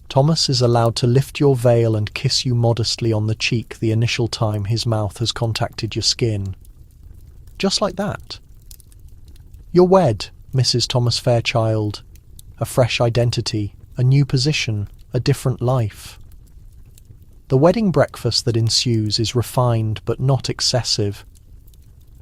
Thomas is allowed to lift your veil and kiss you modestly on the cheek the initial time his mouth has contacted your skin. Just like that. You're wed, Mrs. Thomas Fairchild. A fresh identity, a new position, a different life. The wedding breakfast that ensues is refined but not excessive.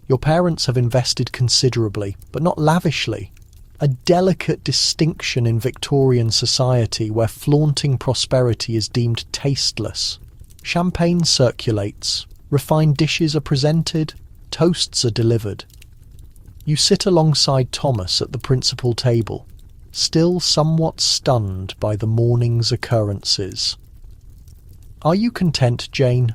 Your parents have invested considerably, but not lavishly. A delicate distinction in Victorian society where flaunting prosperity is deemed tasteless. Champagne circulates, refined dishes are presented, toasts are delivered. You sit alongside Thomas at the principal table, still somewhat stunned by the morning's occurrences. "Are you content, Jane?"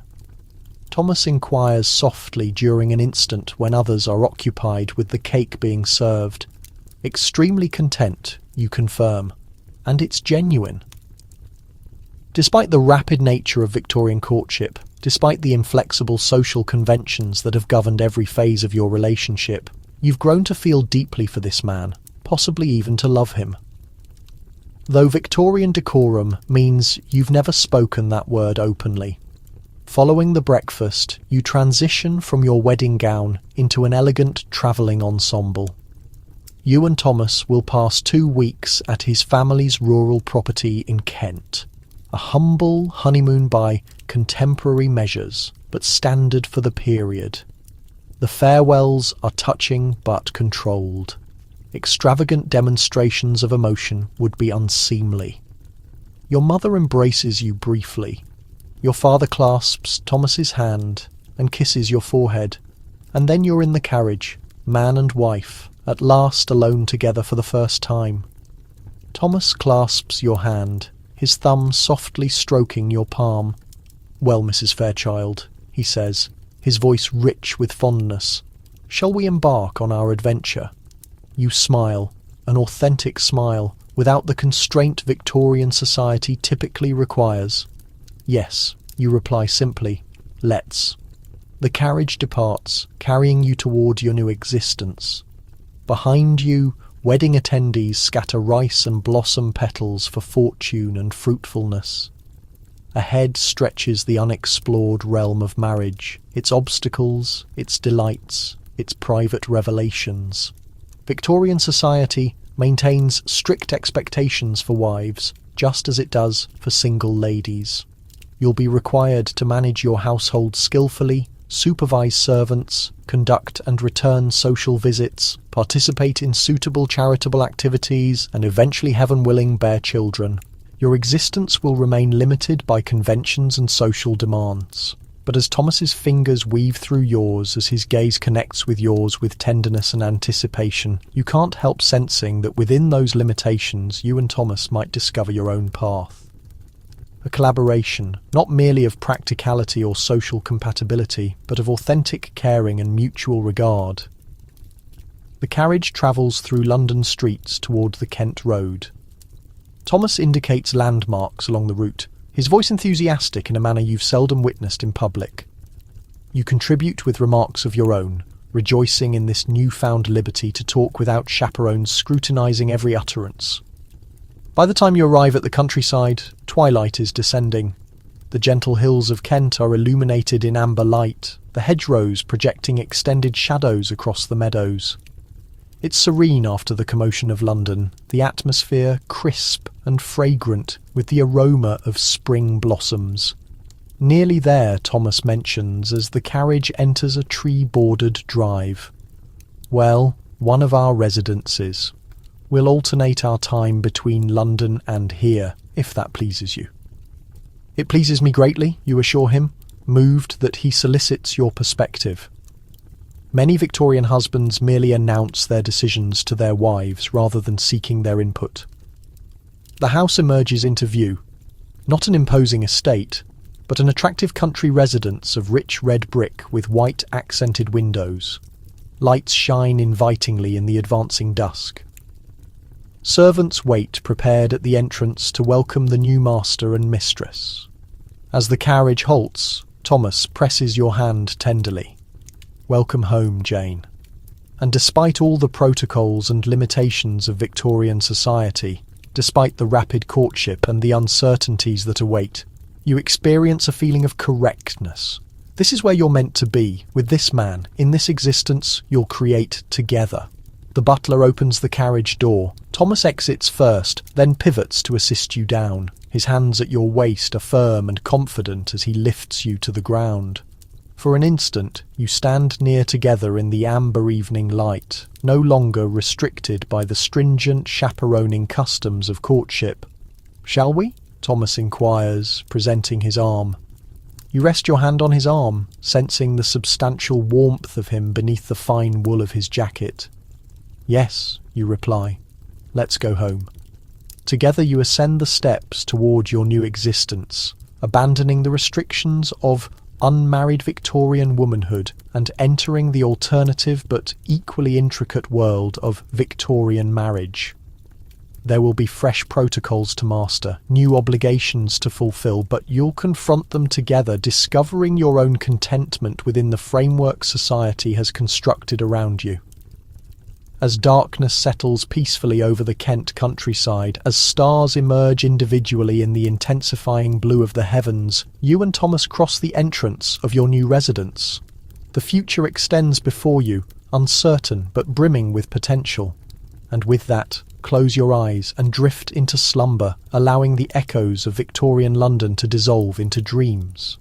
Thomas inquires softly during an instant when others are occupied with the cake being served. "Extremely content," you confirm, and it's genuine. Despite the rapid nature of Victorian courtship, despite the inflexible social conventions that have governed every phase of your relationship, you've grown to feel deeply for this man, possibly even to love him. Though Victorian decorum means you've never spoken that word openly. Following the breakfast, you transition from your wedding gown into an elegant travelling ensemble. You and Thomas will pass 2 weeks at his family's rural property in Kent. A humble honeymoon by contemporary measures, but standard for the period. The farewells are touching but controlled. Extravagant demonstrations of emotion would be unseemly. Your mother embraces you briefly. Your father clasps Thomas's hand and kisses your forehead, and then you're in the carriage, man and wife, at last alone together for the first time. Thomas clasps your hand, his thumb softly stroking your palm. "Well, Mrs. Fairchild," he says, his voice rich with fondness, "shall we embark on our adventure?" You smile, an authentic smile, without the constraint Victorian society typically requires. "Yes," you reply simply, "let's." The carriage departs, carrying you toward your new existence. Behind you, wedding attendees scatter rice and blossom petals for fortune and fruitfulness. Ahead stretches the unexplored realm of marriage, its obstacles, its delights, its private revelations. Victorian society maintains strict expectations for wives, just as it does for single ladies. You'll be required to manage your household skillfully, supervise servants, conduct and return social visits, participate in suitable charitable activities, and eventually, heaven willing, bear children. Your existence will remain limited by conventions and social demands. But as Thomas's fingers weave through yours, as his gaze connects with yours with tenderness and anticipation, you can't help sensing that within those limitations, you and Thomas might discover your own path. A collaboration, not merely of practicality or social compatibility, but of authentic caring and mutual regard. The carriage travels through London streets toward the Kent Road. Thomas indicates landmarks along the route, his voice enthusiastic in a manner you've seldom witnessed in public. You contribute with remarks of your own, rejoicing in this newfound liberty to talk without chaperones scrutinising every utterance. By the time you arrive at the countryside, twilight is descending. The gentle hills of Kent are illuminated in amber light, the hedgerows projecting extended shadows across the meadows. It's serene after the commotion of London, the atmosphere crisp and fragrant with the aroma of spring blossoms. Nearly there, Thomas mentions, as the carriage enters a tree-bordered drive. Well, one of our residences. We'll alternate our time between London and here, if that pleases you. It pleases me greatly, you assure him, moved that he solicits your perspective. Many Victorian husbands merely announce their decisions to their wives rather than seeking their input. The house emerges into view, not an imposing estate, but an attractive country residence of rich red brick with white accented windows. Lights shine invitingly in the advancing dusk. Servants wait prepared at the entrance to welcome the new master and mistress. As the carriage halts, Thomas presses your hand tenderly. Welcome home, Jane. And despite all the protocols and limitations of Victorian society, despite the rapid courtship and the uncertainties that await, you experience a feeling of correctness. This is where you're meant to be, with this man. In this existence, you'll create together. The butler opens the carriage door. Thomas exits first, then pivots to assist you down. His hands at your waist are firm and confident as he lifts you to the ground. For an instant, you stand near together in the amber evening light, no longer restricted by the stringent chaperoning customs of courtship. Shall we? Thomas inquires, presenting his arm. You rest your hand on his arm, sensing the substantial warmth of him beneath the fine wool of his jacket. Yes, you reply. Let's go home. Together you ascend the steps toward your new existence, abandoning the restrictions of unmarried Victorian womanhood and entering the alternative but equally intricate world of Victorian marriage. There will be fresh protocols to master, new obligations to fulfill, but you'll confront them together, discovering your own contentment within the framework society has constructed around you. As darkness settles peacefully over the Kent countryside, as stars emerge individually in the intensifying blue of the heavens, you and Thomas cross the entrance of your new residence. The future extends before you, uncertain but brimming with potential. And with that, close your eyes and drift into slumber, allowing the echoes of Victorian London to dissolve into dreams.